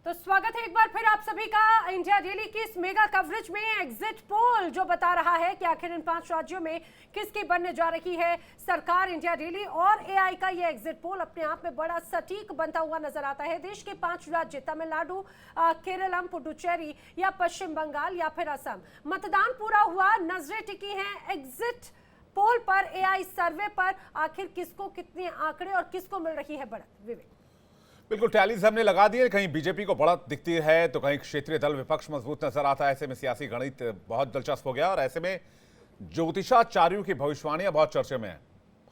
तो स्वागत है एक बार फिर आप सभी का इंडिया डेली की इस मेगा कवरेज में। एग्जिट पोल जो बता रहा है कि आखिर इन 5 राज्यों में किसकी बनने जा रही है सरकार। इंडिया डेली और एआई का ये एग्जिट पोल अपने आप में बड़ा सटीक बनता हुआ नजर आता है। देश के 5 राज्य तमिलनाडु, केरलम, पुडुचेरी या पश्चिम बंगाल या फिर असम, मतदान पूरा हुआ, नजरें टिकी हैं एग्जिट पोल पर, एआई सर्वे पर। आखिर किसको कितने आंकड़े और किसको मिल रही है बढ़त? विवेक, बिल्कुल टैलीज हमने लगा दिए। कहीं बीजेपी को बढ़त दिखती है तो कहीं क्षेत्रीय दल विपक्ष मजबूत नजर आता है। ऐसे में सियासी गणित बहुत दिलचस्प हो गया और ऐसे में ज्योतिषाचार्यों की भविष्यवाणियां बहुत चर्चे में है।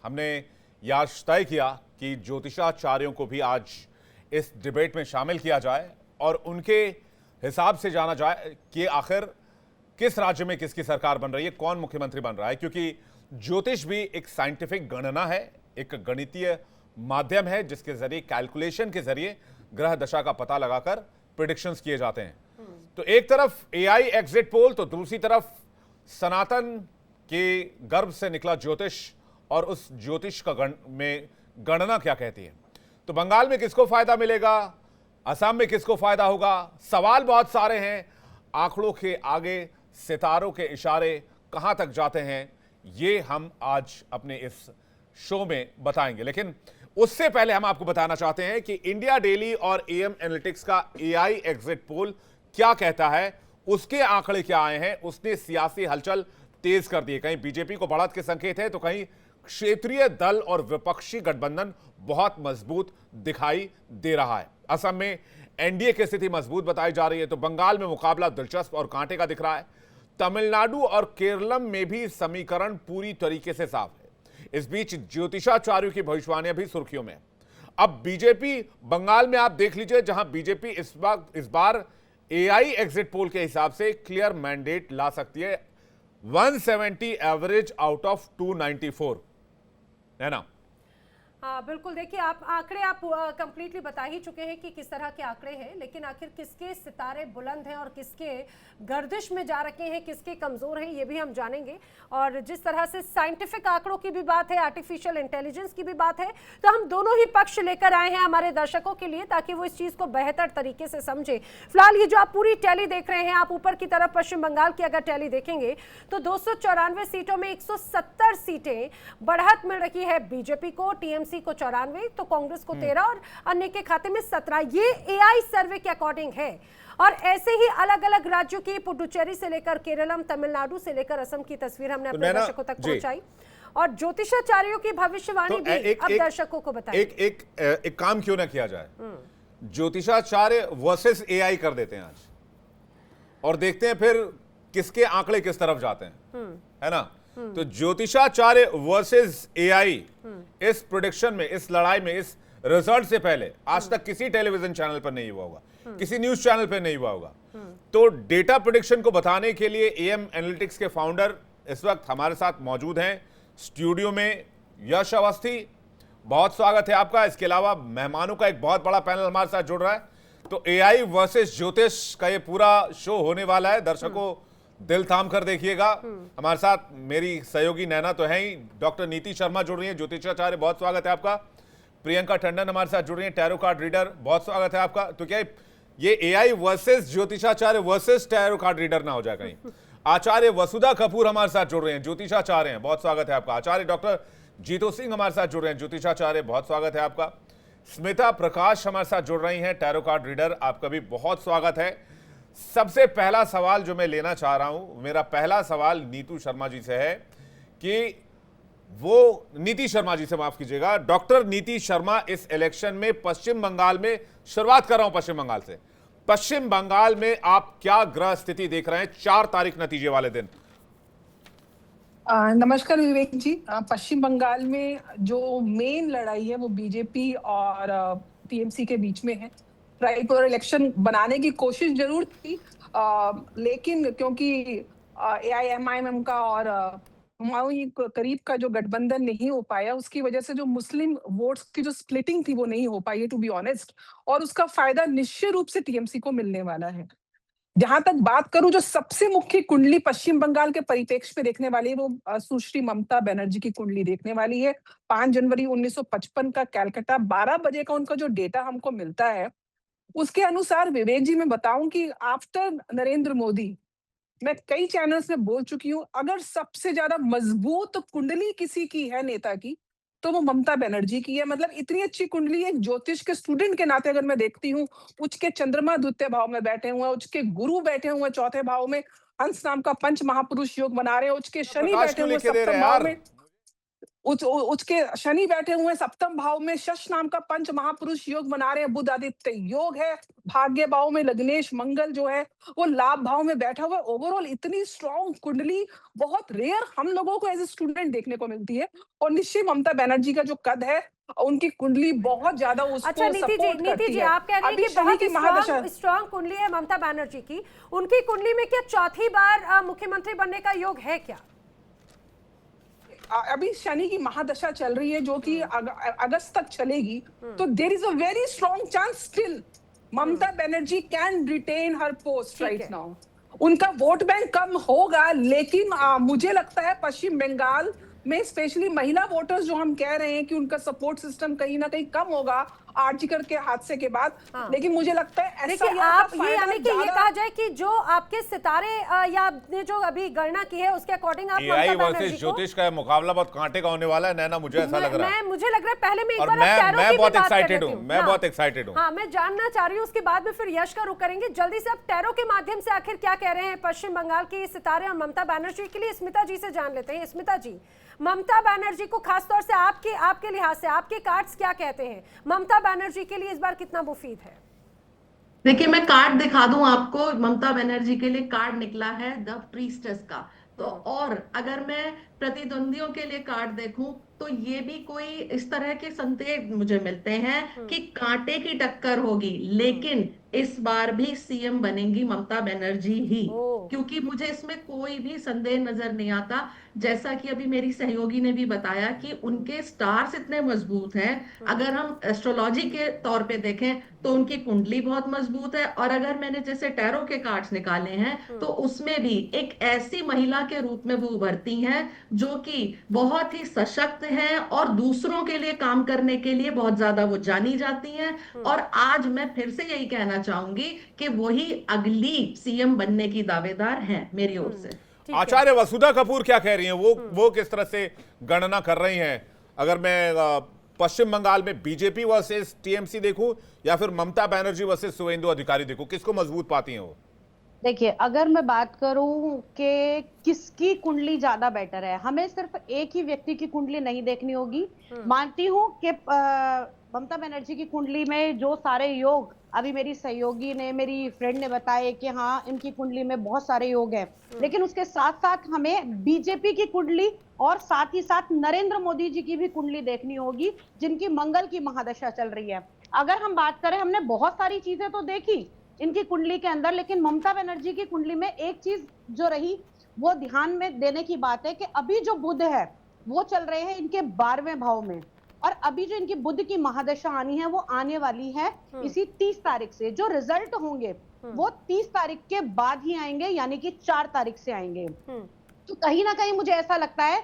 हमने यह आज तय किया कि ज्योतिषाचार्यों को भी आज इस डिबेट में शामिल किया जाए और उनके हिसाब से जाना जाए कि आखिर किस राज्य में किसकी सरकार बन रही है, कौन मुख्यमंत्री बन रहा है। क्योंकि ज्योतिष भी एक साइंटिफिक गणना है, एक गणितीय माध्यम है जिसके जरिए, कैलकुलेशन के जरिए ग्रह दशा का पता लगाकर प्रेडिक्शंस किए जाते हैं। तो एक तरफ एआई एग्जिट पोल तो दूसरी तरफ सनातन के गर्भ से निकला ज्योतिष और उस ज्योतिष का में गणना क्या कहती है। तो बंगाल में किसको फायदा मिलेगा, असम में किसको फायदा होगा, सवाल बहुत सारे हैं। आंकड़ों के आगे सितारों के इशारे कहां तक जाते हैं, ये हम आज अपने इस शो में बताएंगे। लेकिन उससे पहले हम आपको बताना चाहते हैं कि इंडिया डेली और एएम एनालिटिक्स का एआई एग्जिट पोल क्या कहता है, उसके आंकड़े क्या आए हैं। उसने सियासी हलचल तेज कर दी है। कहीं बीजेपी को बढ़त के संकेत है तो कहीं क्षेत्रीय दल और विपक्षी गठबंधन बहुत मजबूत दिखाई दे रहा है। असम में एनडीए की स्थिति मजबूत बताई जा रही है तो बंगाल में मुकाबला दिलचस्प और कांटे का दिख रहा है। तमिलनाडु और केरलम में भी समीकरण पूरी तरीके से साफ है। इस बीच ज्योतिषाचार्यों की भविष्यवाणियां भी सुर्खियों में। अब बीजेपी बंगाल में आप देख लीजिए, जहां बीजेपी इस बार एआई एग्जिट पोल के हिसाब से क्लियर मैंडेट ला सकती है। 170 एवरेज आउट ऑफ 294 है ना। हाँ बिल्कुल, देखिए आप आंकड़े आप कंप्लीटली बता ही चुके हैं कि किस तरह के आंकड़े हैं, लेकिन आखिर किसके सितारे बुलंद हैं और किसके गर्दिश में जा रखे हैं, किसके कमज़ोर हैं, ये भी हम जानेंगे। और जिस तरह से साइंटिफिक आंकड़ों की भी बात है, आर्टिफिशियल इंटेलिजेंस की भी बात है, तो हम दोनों ही पक्ष लेकर आए हैं हमारे दर्शकों के लिए ताकि वो इस चीज़ को बेहतर तरीके से समझे। फिलहाल ये जो आप पूरी टैली देख रहे हैं, आप ऊपर की तरफ पश्चिम बंगाल की अगर टैली देखेंगे तो 294 सीटों में 170 सीटें बढ़त मिल रही है बीजेपी को, टीएमसी को 94, तो कांग्रेस को 13 और अन्य के खाते में 17। ये एआई सर्वे के अकॉर्डिंग है। और ऐसे ही अलग अलग राज्यों की, पुडुचेरी से लेकर केरलम, तमिलनाडु से लेकर असम की तस्वीर हमने अपने दर्शकों तक पहुंचाई और ज्योतिषाचार्यों की भविष्यवाणी तो भी अब दर्शकों को बताएं। एक काम क्यों ना किया जाए, ज्योतिषाचार्य वर्सेस एआई कर देते हैं आज और देखते हैं फिर किसके आंकड़े किस तरफ जाते हैं, है ना। तो ज्योतिषाचार्य वर्सेस एआई इस प्रोडिक्शन में, इस लड़ाई में, इस रिजल्ट से पहले आज तक किसी टेलीविजन चैनल पर नहीं हुआ होगा, किसी न्यूज चैनल पर नहीं हुआ होगा। तो डेटा प्रेडिक्शन को बताने के लिए एएम एनालिटिक्स के फाउंडर इस वक्त हमारे साथ मौजूद हैं स्टूडियो में। यश अवस्थी, बहुत स्वागत है आपका। इसके अलावा मेहमानों का एक बहुत बड़ा पैनल हमारे साथ जुड़ रहा है। तो एआई वर्सेस ज्योतिष का ये पूरा शो होने वाला है, दर्शकों दिल थाम कर देखिएगा। हमारे साथ मेरी सहयोगी नैना तो है ही, डॉक्टर नीति शर्मा जुड़ रही है, ज्योतिषाचार्य, बहुत स्वागत है आपका। प्रियंका टंडन हमारे साथ जुड़ रही है, टैरो कार्ड रीडर, बहुत स्वागत है आपका। तो क्या ये एआई वर्सेस ज्योतिषाचार्य वर्सेस टैरो कार्ड रीडर ना हो जाए कहीं। आचार्य वसुधा कपूर हमारे साथ जुड़ रहे हैं, ज्योतिषाचार्य हैं, बहुत स्वागत है आपका। आचार्य डॉक्टर जीतो सिंह हमारे साथ जुड़ रहे हैं, ज्योतिषाचार्य, बहुत स्वागत है आपका। स्मिता प्रकाश हमारे साथ जुड़ रही हैं, टैरो कार्ड रीडर, आपका भी बहुत स्वागत है। सबसे पहला सवाल जो मैं लेना चाह रहा हूं, मेरा पहला सवाल नीतू शर्मा जी से है कि वो नीति शर्मा जी से, माफ कीजिएगा, डॉक्टर नीति शर्मा इस इलेक्शन में पश्चिम बंगाल में, शुरुआत कर रहा हूं पश्चिम बंगाल से, पश्चिम बंगाल में आप क्या ग्रह स्थिति देख रहे हैं 4 तारीख नतीजे वाले दिन? नमस्कार विवेक जी। पश्चिम बंगाल में जो मेन लड़ाई है वो बीजेपी और टीएमसी के बीच में है। ट्राइपोलर इलेक्शन बनाने की कोशिश जरूर थी, लेकिन क्योंकि एआईएमआईएम का और हुमायूं करीब का जो गठबंधन नहीं हो पाया, उसकी वजह से जो मुस्लिम वोट्स की जो स्प्लिटिंग थी वो नहीं हो पाई है, टू बी ऑनेस्ट। और उसका फायदा निश्चित रूप से टीएमसी को मिलने वाला है। जहां तक बात करूं, जो सबसे मुख्य कुंडली पश्चिम बंगाल के परिप्रेक्ष्य पे देखने वाली है वो सुश्री ममता बनर्जी की कुंडली देखने वाली है। 5 जनवरी 1955 का कैलकाटा 12 बजे का उनका जो डेटा हमको मिलता है उसके अनुसार विवेक जी मैं बताऊं कि आफ्टर नरेंद्र मोदी, मैं कई चैनल्स में बोल चुकी हूँ, अगर सबसे ज्यादा मजबूत कुंडली किसी की है नेता की, तो वो ममता बनर्जी की है। मतलब इतनी अच्छी कुंडली एक ज्योतिष के स्टूडेंट के नाते अगर मैं देखती हूँ, उसके चंद्रमा द्वितीय भाव में बैठे हुए हैं, उसके गुरु बैठे हुए हैं चौथे भाव में, हंस नाम का पंच महापुरुष योग बना रहे हैं, उसके शनि प्रकाश बैठे क्यों हुए हैं लिख के दे रहे सप्तम हैं भाव यार? में, उसके शनि बैठे हुए हैं सप्तम भाव में, शश नाम का पंच महापुरुष योग बना रहे हैं, बुध आदित्य योग है, भाग्य भाव में लग्नेश मंगल जो है वो लाभ भाव में बैठा हुआ है। ओवरऑल इतनी स्ट्रॉन्ग कुंडली बहुत रेयर हम लोगों को एज ए स्टूडेंट देखने को मिलती है। और निश्चय ममता बनर्जी का जो कद है, उनकी कुंडली बहुत ज्यादा अच्छा उसको सपोर्ट करती नीति जी है। आप कह रहे हैं अभी कि शनि बहुत की महादशा, स्ट्रॉन्ग कुंडली है ममता बनर्जी की, उनकी कुंडली में क्या चौथी बार मुख्यमंत्री बनने का योग है क्या? अभी शनि की महादशा चल रही है जो कि अगस्त तक चलेगी, तो there is a very strong chance still Mamata Banerjee can retain her post right now. उनका वोट बैंक कम होगा, लेकिन मुझे लगता है पश्चिम बंगाल में स्पेशली महिला वोटर्स जो हम कह रहे हैं कि उनका सपोर्ट सिस्टम कहीं ना कहीं कम होगा आर्जिकर के हादसे के बाद। लेकिन मुझे लगता है देखिए आप ये यानी कि ये कहा जाए कि जो आपके सितारे या आपने जो अभी गणना की है उसके अकॉर्डिंग आप एआई वर्सेस ज्योतिष का मुकाबला बहुत कांटे का होने वाला है नैना, मुझे ऐसा लग रहा है। मुझे लग रहा है पहले में एक और बार मैं बहुत एक्साइटेड हूँ, मैं बहुत एक्साइटेड हूँ। हाँ, मैं जानना चाह रही हूँ, उसके बाद में फिर यश का रुख करेंगे। जल्दी से आप टैरो के माध्यम से आखिर क्या कह रहे हैं पश्चिम बंगाल के सितारे और ममता बनर्जी के लिए। स्मिता जी से जान लेते हैं। स्मिता जी, ममता बनर्जी को खासतौर से आपके लिहाज से आपके कार्ड्स क्या कहते हैं? ममता बनर्जी के लिए इस बार कितना मुफीद है? देखिए, मैं कार्ड दिखा दूं आपको। ममता बनर्जी के लिए कार्ड निकला है द प्रीस्टेस का। तो और अगर मैं प्रतिद्वंदियों के लिए कार्ड देखूं तो ये भी कोई इस तरह के संकेत मुझे मिलते हैं कि कांटे की टक्कर होगी, लेकिन इस बार भी सीएम बनेंगी ममता बनर्जी ही, क्योंकि मुझे इसमें कोई भी संदेह नजर नहीं आता। जैसा कि अभी मेरी सहयोगी ने भी बताया कि उनके स्टार्स इतने मजबूत हैं। अगर हम एस्ट्रोलॉजी के तौर पे देखें तो उनकी कुंडली बहुत मजबूत है, और अगर मैंने जैसे टैरो के कार्ड्स निकाले हैं तो उसमें भी एक ऐसी महिला के रूप में वो उभरती हैं जो कि बहुत ही सशक्त हैं और दूसरों के लिए काम करने के लिए बहुत ज्यादा वो जानी जाती हैं। और आज मैं फिर से यही कहना चाहूंगी कि वही अगली सीएम बनने की दावेदार हैं मेरी ओर से। आचार्य वसुधा कपूर क्या कह रही हैं? वो किस तरह से गणना कर रही हैं? अगर मैं पश्चिम बंगाल में बीजेपी वर्सेस टीएमसी देखूं या फिर ममता बनर्जी वर्सेस शुवेंदु अधिकारी देखूं, किसको मजबूत पाती हैं वो? देखिए, अगर मैं बात करूं कि किसकी कुंडली ज्यादा बेटर है, हमें सिर्फ एक ही व्यक्ति की कुंडली नहीं देखनी होगी। मानती हूं कि ममता बनर्जी की कुंडली में जो सारे योग अभी मेरी सहयोगी ने, मेरी फ्रेंड ने बताए कि हाँ इनकी कुंडली में बहुत सारे योग हैं, लेकिन उसके साथ साथ हमें बीजेपी की कुंडली और साथ ही साथ नरेंद्र मोदी जी की भी कुंडली देखनी होगी, जिनकी मंगल की महादशा चल रही है। अगर हम बात करें, हमने बहुत सारी चीजें तो देखी इनकी कुंडली के अंदर, लेकिन ममता बनर्जी की कुंडली में एक चीज जो रही वो ध्यान में देने की बात है कि अभी जो बुध है वो चल रहे हैं इनके 12वें भाव में, और अभी जो इनकी बुध की महादशा आनी है वो आने वाली है इसी 30 तारीख से। जो रिजल्ट होंगे वो 30 तारीख के बाद ही आएंगे, यानी कि 4 तारीख से आएंगे। तो कहीं ना कहीं मुझे ऐसा लगता है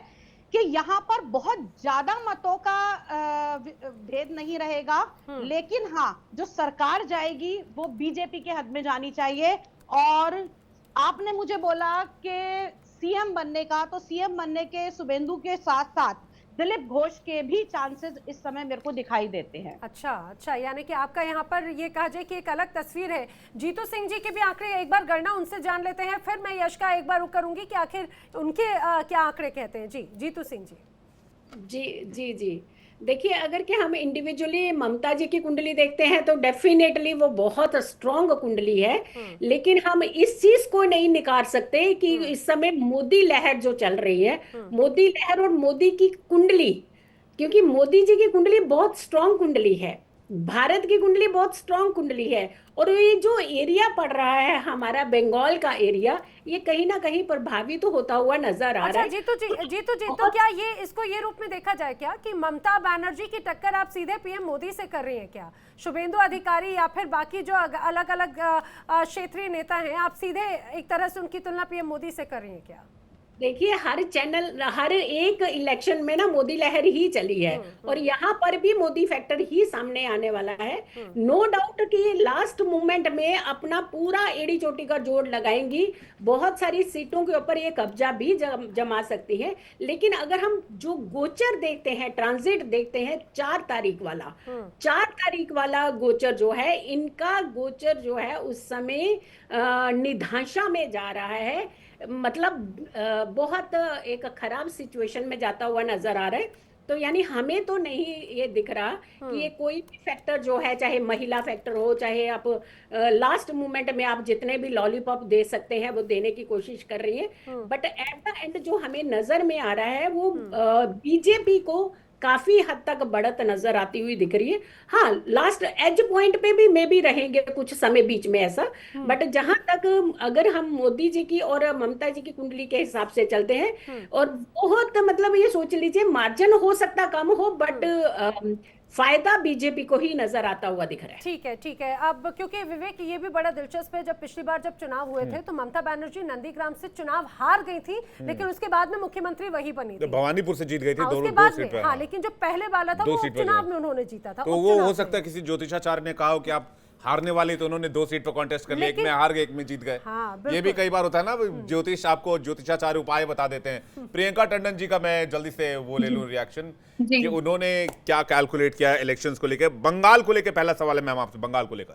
कि यहाँ पर बहुत ज्यादा मतों का भेद नहीं रहेगा, लेकिन हाँ जो सरकार जाएगी वो बीजेपी के हद में जानी चाहिए। और आपने मुझे बोला कि सीएम बनने का, तो सीएम बनने के शुवेंदु के साथ साथ दिलीप घोष के भी चांसेस इस समय मेरे को दिखाई देते हैं। अच्छा, यानी कि आपका यहाँ पर ये कहा जाए कि एक अलग तस्वीर है। जीतू सिंह जी के भी आंकड़े एक बार गणना उनसे जान लेते हैं, फिर मैं यश का एक बार रुक करूंगी कि आखिर उनके क्या आंकड़े कहते हैं। जी जीतू सिंह जी। जी देखिए, अगर कि हम इंडिविजुअली ममता जी की कुंडली देखते हैं तो डेफिनेटली वो बहुत स्ट्रॉन्ग कुंडली है, लेकिन हम इस चीज को नहीं निकाल सकते कि इस समय मोदी लहर जो चल रही है, मोदी लहर और मोदी की कुंडली, क्योंकि मोदी जी की कुंडली बहुत स्ट्रॉन्ग कुंडली है, भारत की कुंडली बहुत स्ट्रॉन्ग कुंडली है, और ये जो एरिया पड़ रहा है हमारा बंगाल का एरिया, ये कहीं ना कहीं प्रभावित तो होता हुआ नजर आ रहा है। जीतू जी तो क्या ये रूप में देखा जाए क्या कि ममता बनर्जी की टक्कर आप सीधे पीएम मोदी से कर रही हैं क्या? शुवेंदु अधिकारी या फिर बाकी जो अलग अलग क्षेत्रीय नेता हैं, आप सीधे एक तरह से उनकी तुलना पीएम मोदी से कर रही हैं क्या? देखिए, हर चैनल, हर एक इलेक्शन में ना मोदी लहर ही चली है, और यहाँ पर भी मोदी फैक्टर ही सामने आने वाला है। नो डाउट कि लास्ट मोमेंट में अपना पूरा एड़ी चोटी का जोड़ लगाएंगी, बहुत सारी सीटों के ऊपर ये कब्जा भी जमा सकती है। लेकिन अगर हम जो गोचर देखते हैं, ट्रांजिट देखते हैं 4 तारीख वाला, 4 तारीख वाला गोचर जो है, इनका गोचर जो है उस समय निधांशा में जा रहा है, मतलब बहुत एक खराब सिचुएशन में जाता हुआ नजर आ रहा है। तो यानी हमें तो नहीं ये दिख रहा कि ये कोई भी फैक्टर जो है, चाहे महिला फैक्टर हो, चाहे आप लास्ट मोमेंट में आप जितने भी लॉलीपॉप दे सकते हैं वो देने की कोशिश कर रही है, बट एट द एंड जो हमें नजर में आ रहा है वो बीजेपी को काफी हद तक बढ़त नजर आती हुई दिख रही है। हाँ, लास्ट एज पॉइंट पे भी मे भी रहेंगे कुछ समय बीच में ऐसा, बट जहां तक अगर हम मोदी जी की और ममता जी की कुंडली के हिसाब से चलते हैं, और बहुत मतलब ये सोच लीजिए मार्जिन हो सकता कम हो, बट फायदा बीजेपी को ही नजर आता हुआ दिख रहा है। ठीक है, ठीक है। अब क्योंकि विवेक ये भी बड़ा दिलचस्प है, जब पिछली बार जब चुनाव हुए थे तो ममता बनर्जी नंदीग्राम से चुनाव हार गई थी, लेकिन उसके बाद में मुख्यमंत्री वही बनी थी, भवानीपुर से जीत गई थी, उसके बाद में। हाँ, लेकिन जो पहले वाला था वो चुनाव में उन्होंने जीता था। तो वो हो सकता है किसी ज्योतिषाचार्य ने कहा हो कि आप हारने वाले, तो उन्होंने 2 सीट पर कॉन्टेस्ट कर लिया, एक में हार गए, एक में जीत गए। हाँ, ये भी कई बार होता है ना, ज्योतिष आपको ज्योतिषाचार्य उपाय बता देते हैं। प्रियंका टंडन जी का मैं जल्दी से वो ले लूं रिएक्शन कि उन्होंने क्या कैलकुलेट किया इलेक्शंस को लेकर, बंगाल को लेकर। पहला सवाल है मैम आपसे, बंगाल को लेकर।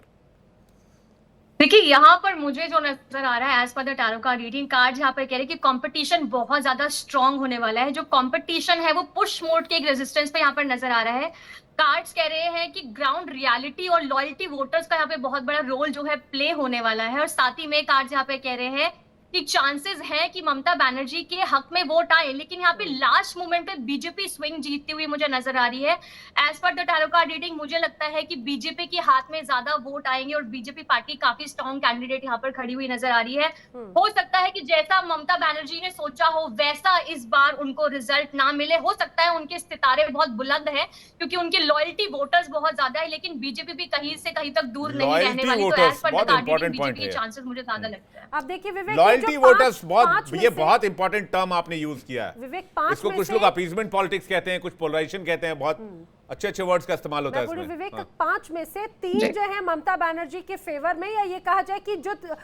देखिए, यहाँ पर मुझे जो नजर आ रहा है as per the tarot card reading card, यहाँ पर कह रहे हैं कि कंपटीशन बहुत ज्यादा स्ट्रांग होने वाला है। जो कंपटीशन है वो पुश मोड के एक रेजिस्टेंस पे यहाँ पर नजर आ रहा है। कार्ड्स कह रहे हैं कि ग्राउंड रियलिटी और लॉयल्टी वोटर्स का यहाँ पे बहुत बड़ा रोल जो है प्ले होने वाला है। और साथ ही में कार्ड्स यहाँ पे कह रहे हैं कि चांसेस है कि ममता बनर्जी के हक में वोट आए, लेकिन यहाँ पे लास्ट मोमेंट पे बीजेपी स्विंग जीतती हुई मुझे नजर आ रही है। As per the tarot card reading मुझे लगता है कि बीजेपी के हाथ में ज्यादा वोट आएंगे और बीजेपी पार्टी काफी स्ट्रॉन्ग कैंडिडेट यहाँ पर खड़ी हुई नजर आ रही है। हो सकता है कि जैसा ममता बनर्जी ने सोचा हो वैसा इस बार उनको रिजल्ट ना मिले। हो सकता है उनके सितारे बहुत बुलंद है क्योंकि उनके लॉयल्टी वोटर्स बहुत ज्यादा है, लेकिन बीजेपी भी कहीं से कहीं तक दूर नहीं रहने वाली। तो as per the card reading BJP के चांसेस मुझे ज्यादा लगता है। अब देखिए विवेक, वोटर्स बहुत इंपॉर्टेंट टर्म आपने यूज किया है विवेक। इसको कुछ लोग अपीजमेंट पॉलिटिक्स कहते हैं, कुछ पोलराइजेशन कहते हैं, बहुत अच्छे वर्ड्स का इस्तेमाल होता है इसमें। विवेक, 5 में से 3 जो है ममता बनर्जी के फेवर में, या ये कहा जाए कि जो तो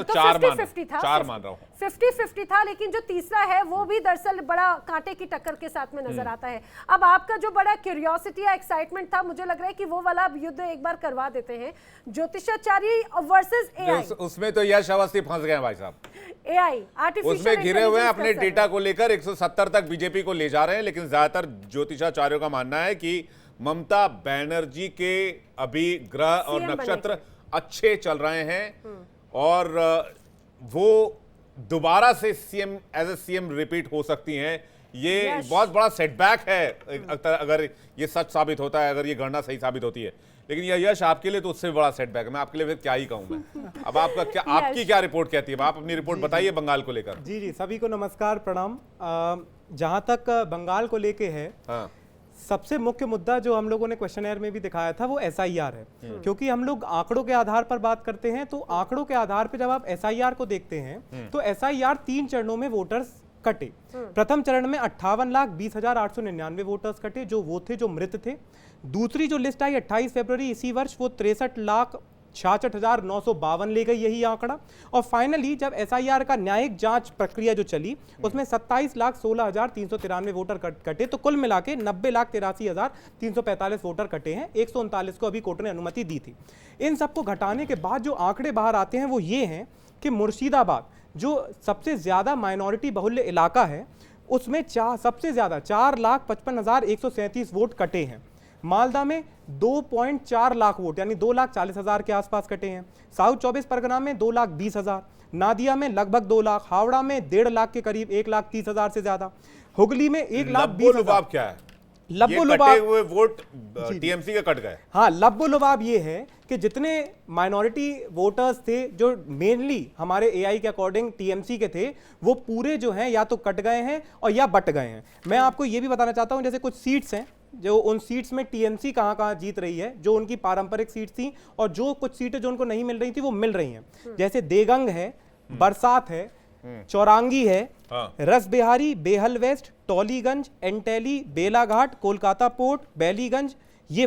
50-50 था, 4 मान रहा हूं, 50-50 था, लेकिन जो तीसरा है वो भी दरअसल बड़ा कांटे की टक्कर के साथ में नजर आता है। अब आपका जो बड़ा क्यूरियोसिटी या एक्साइटमेंट था, मुझे लग रहा है कि वो वाला युद्ध एक बार करवा देते हैं, ज्योतिषाचार्य वर्सेस एआई। उसमें तो यश अवस्थी फंस गए भाई साहब, एआई आर्टिफिशियल उसमें घिरे हुए हैं। अपने डेटा को लेकर 170 तक बीजेपी को ले जा रहे हैं, लेकिन ज्यादातर ज्योतिषाचार्यों का मानना है कि ममता बनर्जी के अभी ग्रह और नक्षत्र अच्छे चल रहे हैं और वो दोबारा से CM as a CM repeat हो सकती हैं। ये बहुत बड़ा सेटबैक है अगर ये सच साबित होता है, अगर ये गणना सही साबित होती है। लेकिन यह यश आपके लिए तो उससे बड़ा सेटबैक है। मैं आपके लिए फिर क्या ही कहूं मैं। अब आपका क्या, आपकी क्या रिपोर्ट कहती है? आप अपनी रिपोर्ट बताइए बंगाल को लेकर। जी, सभी को नमस्कार, प्रणाम। जहां तक बंगाल को लेके है, हाँ, सबसे मुख्य मुद्दा जो हम लोगों ने क्वेश्चनएयर में भी दिखाया था वो एसआईआर है। क्योंकि हम लोग आंकड़ों के आधार पर बात करते हैं, तो आंकड़ों के आधार पर जब आप एसआईआर को देखते हैं तो एसआईआर 3 चरणों में वोटर्स कटे। प्रथम चरण में 58,20,899 वोटर्स कटे, जो वो थे जो मृत थे। दूसरी जो लिस्ट आई 28 फरवरी इसी वर्ष, वो 63,66,952 ले गई, यही आंकड़ा। और फाइनली जब एसआईआर का न्यायिक जांच प्रक्रिया जो चली उसमें 27,16,393 वोटर कटे, तो कुल मिला के 90,83,345 वोटर कटे हैं। 139 को अभी कोर्ट ने अनुमति दी थी। इन सबको घटाने के बाद जो आंकड़े बाहर आते हैं वो ये हैं कि मुर्शिदाबाद जो सबसे ज्यादा माइनॉरिटी बहुल्य इलाका है, उसमें सबसे ज्यादा 4,55,137 वोट कटे हैं। मालदा में 2.4 लाख वोट यानी 2,40,000 के आसपास कटे हैं। साउथ 24 परगना में 2,20,000, नादिया में लगभग 2 लाख, हावड़ा में 1.5 लाख के करीब 1,30,000 से ज्यादा, हुगली में 1,20,000। क्या है? लब्बो-लुबाब हुए वोट टीएमसी के कट गए। हाँ, लब्बो-लुबाब ये है कि जितने माइनॉरिटी वोटर्स थे जो मेनली हमारे एआई के अकॉर्डिंग टीएमसी के थे, वो पूरे जो हैं या तो कट गए हैं और या बट गए हैं। मैं आपको ये भी बताना चाहता हूं, जैसे कुछ सीट्स हैं जो उन सीट्स में टीएमसी कहां जीत रही है, जो उनकी पारंपरिक सीट थी, और जो कुछ सीटें जो उनको नहीं मिल रही थी वो मिल रही हैं। जैसे देगंग है, बरसात है, चौरांगी है, हाँ। रसबिहारी, बेहल वेस्ट, टॉलीगंज, एंटेली, बेलाघाट, कोलकाता पोर्ट, बैलीगंज, ये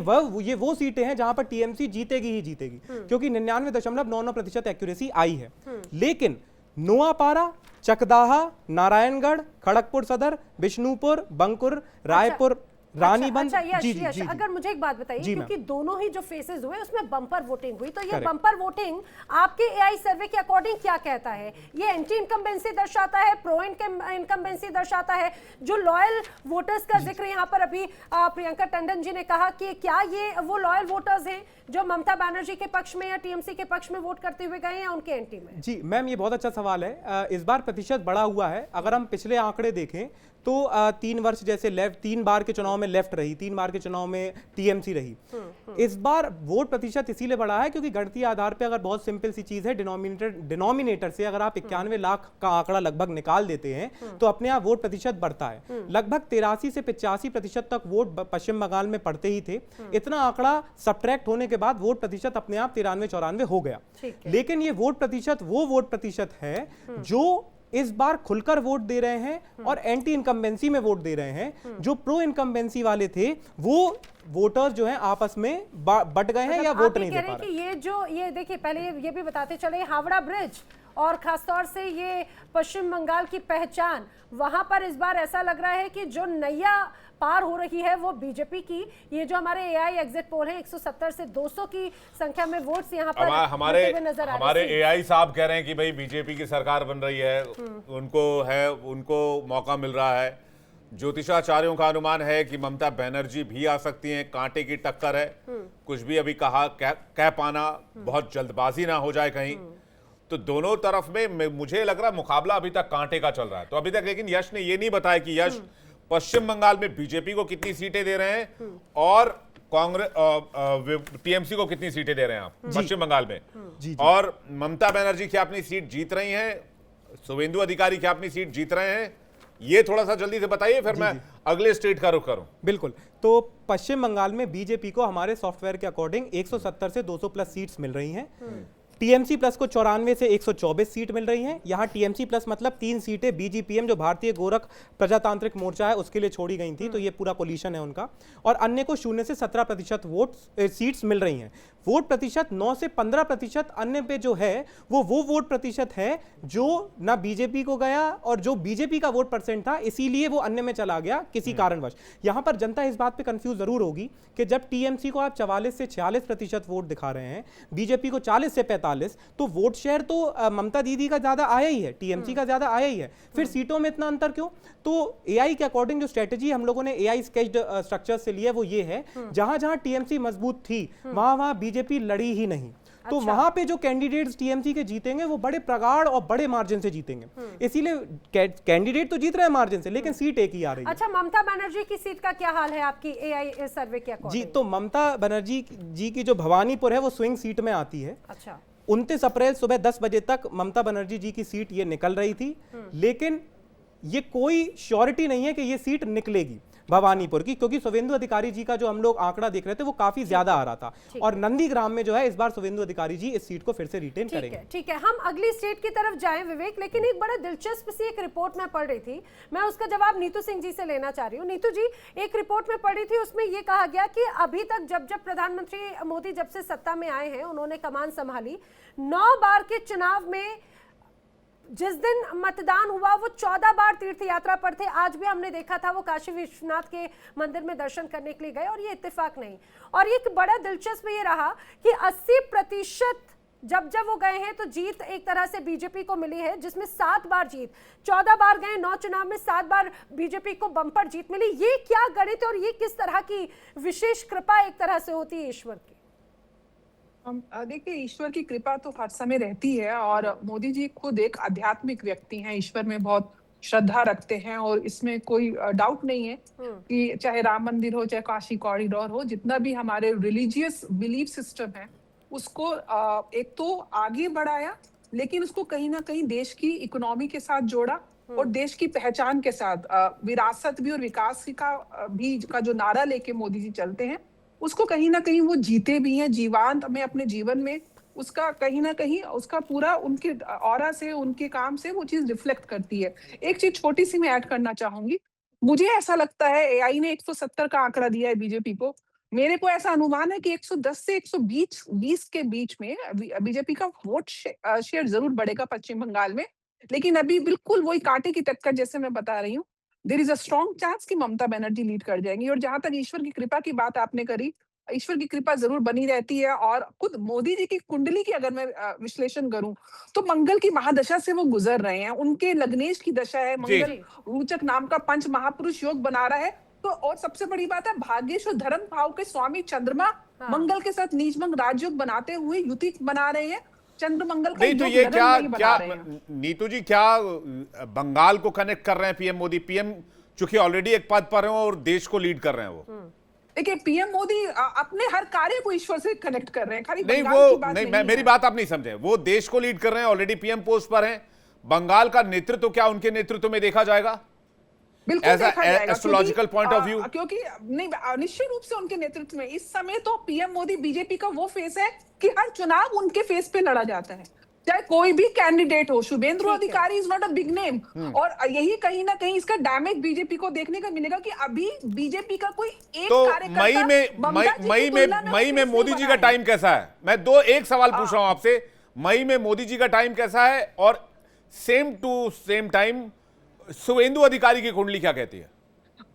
वो सीटें हैं जहां पर टीएमसी जीतेगी ही जीतेगी, क्योंकि 99.99% एक्यूरेसी आई है। लेकिन नोआपारा, चकदाहा, नारायणगढ़, खड़गपुर सदर, बिष्णुपुर, बंकुर, रायपुर, रानीबंद। अच्छा, अगर मुझे एक बात बताइए, क्योंकि दोनों ही जो फेसेस हुए उसमें बम्पर वोटिंग हुई, तो ये बम्पर वोटिंग आपके एआई सर्वे के अकॉर्डिंग क्या कहता है? ये एंटी इनकम्बेंसी दर्शाता है, प्रो इनकम्बेंसी दर्शाता है? जो लॉयल वोटर्स का जिक्र यहाँ पर अभी प्रियंका टंडन जी ने कहा कि क्या ये वो लॉयल वोटर्स हैं जो ममता बनर्जी के पक्ष में या टीएमसी के पक्ष में वोट करते हुए गए या उनके एंटी में? जी मैम, ये बहुत अच्छा सवाल है। इस बार प्रतिशत बढ़ा हुआ है। अगर हम पिछले आंकड़े देखें तो 3 वर्ष जैसे लेफ्ट, 3 बार के चुनाव में लेफ्ट रही, 3 बार के चुनाव में टीएमसी रही। इस बार वोट प्रतिशत इसीलिए बढ़ा है क्योंकि गणितीय आधार पे अगर बहुत सिंपल सी चीज है, डिनोमिनेटर से अगर आप 91 लाख का आंकड़ा लगभग निकाल देते हैं तो अपने आप वोट प्रतिशत बढ़ता है। लगभग 83 से 85% तक वोट पश्चिम बंगाल में पड़ते ही थे। इतना आंकड़ा सब्ट्रैक्ट होने के बाद वोट प्रतिशत अपने आप 93-94 हो गया। लेकिन ये वोट प्रतिशत वो वोट प्रतिशत है जो इस बार खुलकर वोट दे रहे हैं और एंटी इनकम्बेंसी में वोट दे रहे हैं। जो प्रो इनकम्बेंसी वाले थे वो वोटर्स जो हैं आपस में बट गए हैं या वोट नहीं दे पा रहे। ये देखिए, पहले ये भी बताते चले, हावड़ा ब्रिज और खासतौर से ये पश्चिम बंगाल की पहचान, वहां पर इस बार ऐसा लग रहा है कि जो नैया पार हो रही है वो बीजेपी की। ये जो हमारे एआई एग्जिट पोल है, 170 से 200 की संख्या में वोट्स यहाँ पर हमारे एआई साहब कह रहे हैं कि भाई बीजेपी की सरकार बन रही है, उनको मौका मिल रहा है। ज्योतिषाचार्यों का अनुमान है कि ममता बनर्जी भी आ सकती हैं, कांटे की टक्कर है। कुछ भी अभी कह पाना, बहुत जल्दबाजी ना हो जाए कहीं। तो दोनों तरफ में मुझे लग रहा मुकाबला अभी तक कांटे का चल रहा है। तो अभी तक लेकिन यश ने ये नहीं बताया कि यश पश्चिम बंगाल में बीजेपी को कितनी सीटें दे रहे हैं और कांग्रेस टीएमसी को कितनी सीटें दे रहे हैं आप पश्चिम बंगाल में। और ममता बनर्जी क्या अपनी सीट जीत रही हैं, शुभेंदु अधिकारी क्या अपनी सीट जीत रहे हैं, ये थोड़ा सा जल्दी से बताइए, फिर मैं अगले स्टेट का रुख करूं। बिल्कुल। तो पश्चिम बंगाल में बीजेपी को हमारे सॉफ्टवेयर के अकॉर्डिंग 170 से 200 प्लस सीट्स मिल रही हैं। टीएमसी प्लस को 94 से 124 सीट मिल रही हैं। यहाँ टीएमसी प्लस मतलब 3 सीटें बीजीपीएम जो भारतीय गोरख प्रजातांत्रिक मोर्चा है उसके लिए छोड़ी गई थी, तो ये पूरा कोलिशन है उनका। और अन्य को 0 से 17% वोट सीट्स मिल रही हैं। वोट प्रतिशत 9 से 15% अन्य पे जो है वो वोट प्रतिशत है जो ना बीजेपी को गया और जो बीजेपी का वोट परसेंट था इसीलिए वो अन्य में चला गया किसी कारणवश। यहां पर जनता इस बात पे कंफ्यूज जरूर होगी कि जब टीएमसी को आप 44 से 46% वोट दिखा रहे हैं, बीजेपी को 40 से 45, तो वोट शेयर तो ममता दीदी का ज्यादा आया ही है, टीएमसी का ज्यादा आया ही है। फिर सीटों में इतना अंतर क्यों? तो एआई के अकॉर्डिंग जो स्ट्रेटेजी हम लोगों ने एआई स्केच्ड स्ट्रक्चर से लिया वो ये है, जहां जहां टीएमसी मजबूत थी वहां बीजेपी लड़ी ही नहीं। तो वहां पे जो कैंडिडेट्स टीएमसी के जीतेंगे वो बड़े प्रगाढ़ और बड़े मार्जिन से जीतेंगे। इसीलिए कैंडिडेट तो जीत रहे हैं मार्जिन से, लेकिन सीट एक ही आ रही है। अच्छा, ममता बनर्जी की सीट का क्या हाल है आपकी एआई सर्वे के अकॉर्डिंग? जी, तो ममता बनर्जी जी की जो भवानीपुर है वो स्विंग सीट में आती है। अच्छा, 29 अप्रैल सुबह 10 बजे तक ममता बनर्जी जी की सीट ये निकल रही थी, लेकिन ये कोई श्योरिटी नहीं है कि ये सीट निकलेगी भवानीपुर की, क्योंकि शुभेंदु अधिकारी जी का जो हम लोग आंकड़ा देख रहे थे वो काफी ज्यादा आ रहा था। और नंदीग्राम में जो है इस बार शुभेंदु अधिकारी जी इस सीट को फिर से रिटेन करेंगे। ठीक है, हम अगली स्टेट की तरफ जाएं विवेक, लेकिन एक बड़ा दिलचस्प सी एक रिपोर्ट में पढ़ रही थी, मैं उसका जवाब नीतू सिंह जी से लेना चाह रही हूँ। नीतू जी, एक रिपोर्ट में पढ़ी थी, उसमें यह कहा गया कि अभी तक जब प्रधानमंत्री मोदी जब से सत्ता में आए हैं, उन्होंने कमान संभाली, 9 बार के चुनाव में जिस दिन मतदान हुआ वो 14 बार तीर्थ यात्रा पर थे। आज भी हमने देखा था वो काशी विश्वनाथ के मंदिर में दर्शन करने के लिए गए, और ये इत्तेफाक नहीं। और ये बड़ा दिलचस्प ये रहा कि 80% जब वो गए हैं तो जीत एक तरह से बीजेपी को मिली है, जिसमें 7 बार जीत, 14 बार गए 9 चुनाव में, 7 बार बीजेपी को बम्पर जीत मिली। ये क्या गणित और ये किस तरह की विशेष कृपा एक तरह से होती है ईश्वर की? देखिए, ईश्वर की कृपा तो हर समय रहती है, और मोदी जी खुद एक आध्यात्मिक व्यक्ति हैं, ईश्वर में बहुत श्रद्धा रखते हैं, और इसमें कोई डाउट नहीं है कि चाहे राम मंदिर हो, चाहे काशी कॉरिडोर हो, जितना भी हमारे रिलीजियस बिलीफ सिस्टम है उसको एक तो आगे बढ़ाया, लेकिन उसको कहीं ना कहीं देश की इकोनॉमी के साथ जोड़ा और देश की पहचान के साथ, विरासत भी और विकास का जो नारा लेके मोदी जी चलते हैं उसको कहीं ना कहीं वो जीते भी हैं, जीवांत में अपने जीवन में उसका कहीं ना कहीं उसका पूरा उनके ऑरा से, उनके काम से वो चीज रिफ्लेक्ट करती है। एक चीज छोटी सी मैं ऐड करना चाहूंगी, मुझे ऐसा लगता है एआई ने 170 का आंकड़ा दिया है बीजेपी को, मेरे को ऐसा अनुमान है कि 110 से 120 के बीच में बीजेपी का वोट शेयर जरूर बढ़ेगा पश्चिम बंगाल में। लेकिन अभी बिल्कुल वही कांटे की टक्कर जैसे मैं बता रही हूँ, there is a strong chance कि ममता बनर्जी लीड कर जाएंगी। और जहां तक ईश्वर की कृपा की बात आपने करी, ईश्वर की कृपा जरूर बनी रहती है। और खुद मोदी जी की कुंडली की अगर मैं विश्लेषण करूं तो मंगल की महादशा से वो गुजर रहे हैं, उनके लग्नेश की दशा है, मंगल रोचक नाम का पंच महापुरुष योग बना रहा है। तो और सबसे बड़ी बात है, भाग्येश और धर्म भाव के स्वामी चंद्रमा मंगल के साथ नीचभंग राजयोग बनाते हुए युति बना रहे हैं। चंद्र मंगल का नहीं तो ये क्या नीतू जी, क्या बंगाल को कनेक्ट कर रहे हैं पीएम मोदी? पीएम चूंकि ऑलरेडी एक पद पर हैं और देश को लीड कर रहे हैं वो। देखिए, पीएम मोदी अपने हर कार्य को ईश्वर से कनेक्ट कर रहे हैं, खाली नहीं बंगाल की वो बात नहीं, नहीं मेरी है। बात आप नहीं समझे। वो देश को लीड कर रहे हैं, ऑलरेडी पीएम पोस्ट पर हैं। बंगाल का नेतृत्व क्या उनके नेतृत्व में देखा जाएगा? बिल्कुल देखा जाएगा, एस्ट्रोलॉजिकल पॉइंट ऑफ व्यू, क्योंकि नहीं, निश्चित रूप से उनके नेतृत्व में इस समय तो पीएम मोदी बीजेपी का वो फेस है कि हर चुनाव उनके फेस पे लड़ा जाता है, चाहे कोई भी कैंडिडेट हो। शुभेंदु अधिकारी is not a big name. और यही कहीं ना कहीं इसका डैमेज बीजेपी को देखने को मिलेगा कि अभी बीजेपी का कोई एक तो कार्यकर्ता मई में मोदी जी का टाइम कैसा है? मैं एक सवाल पूछ रहा हूं आपसे, मई में मोदी जी का टाइम कैसा है? और same to same time Suvendu Adhikari की कुंडली क्या कहती है?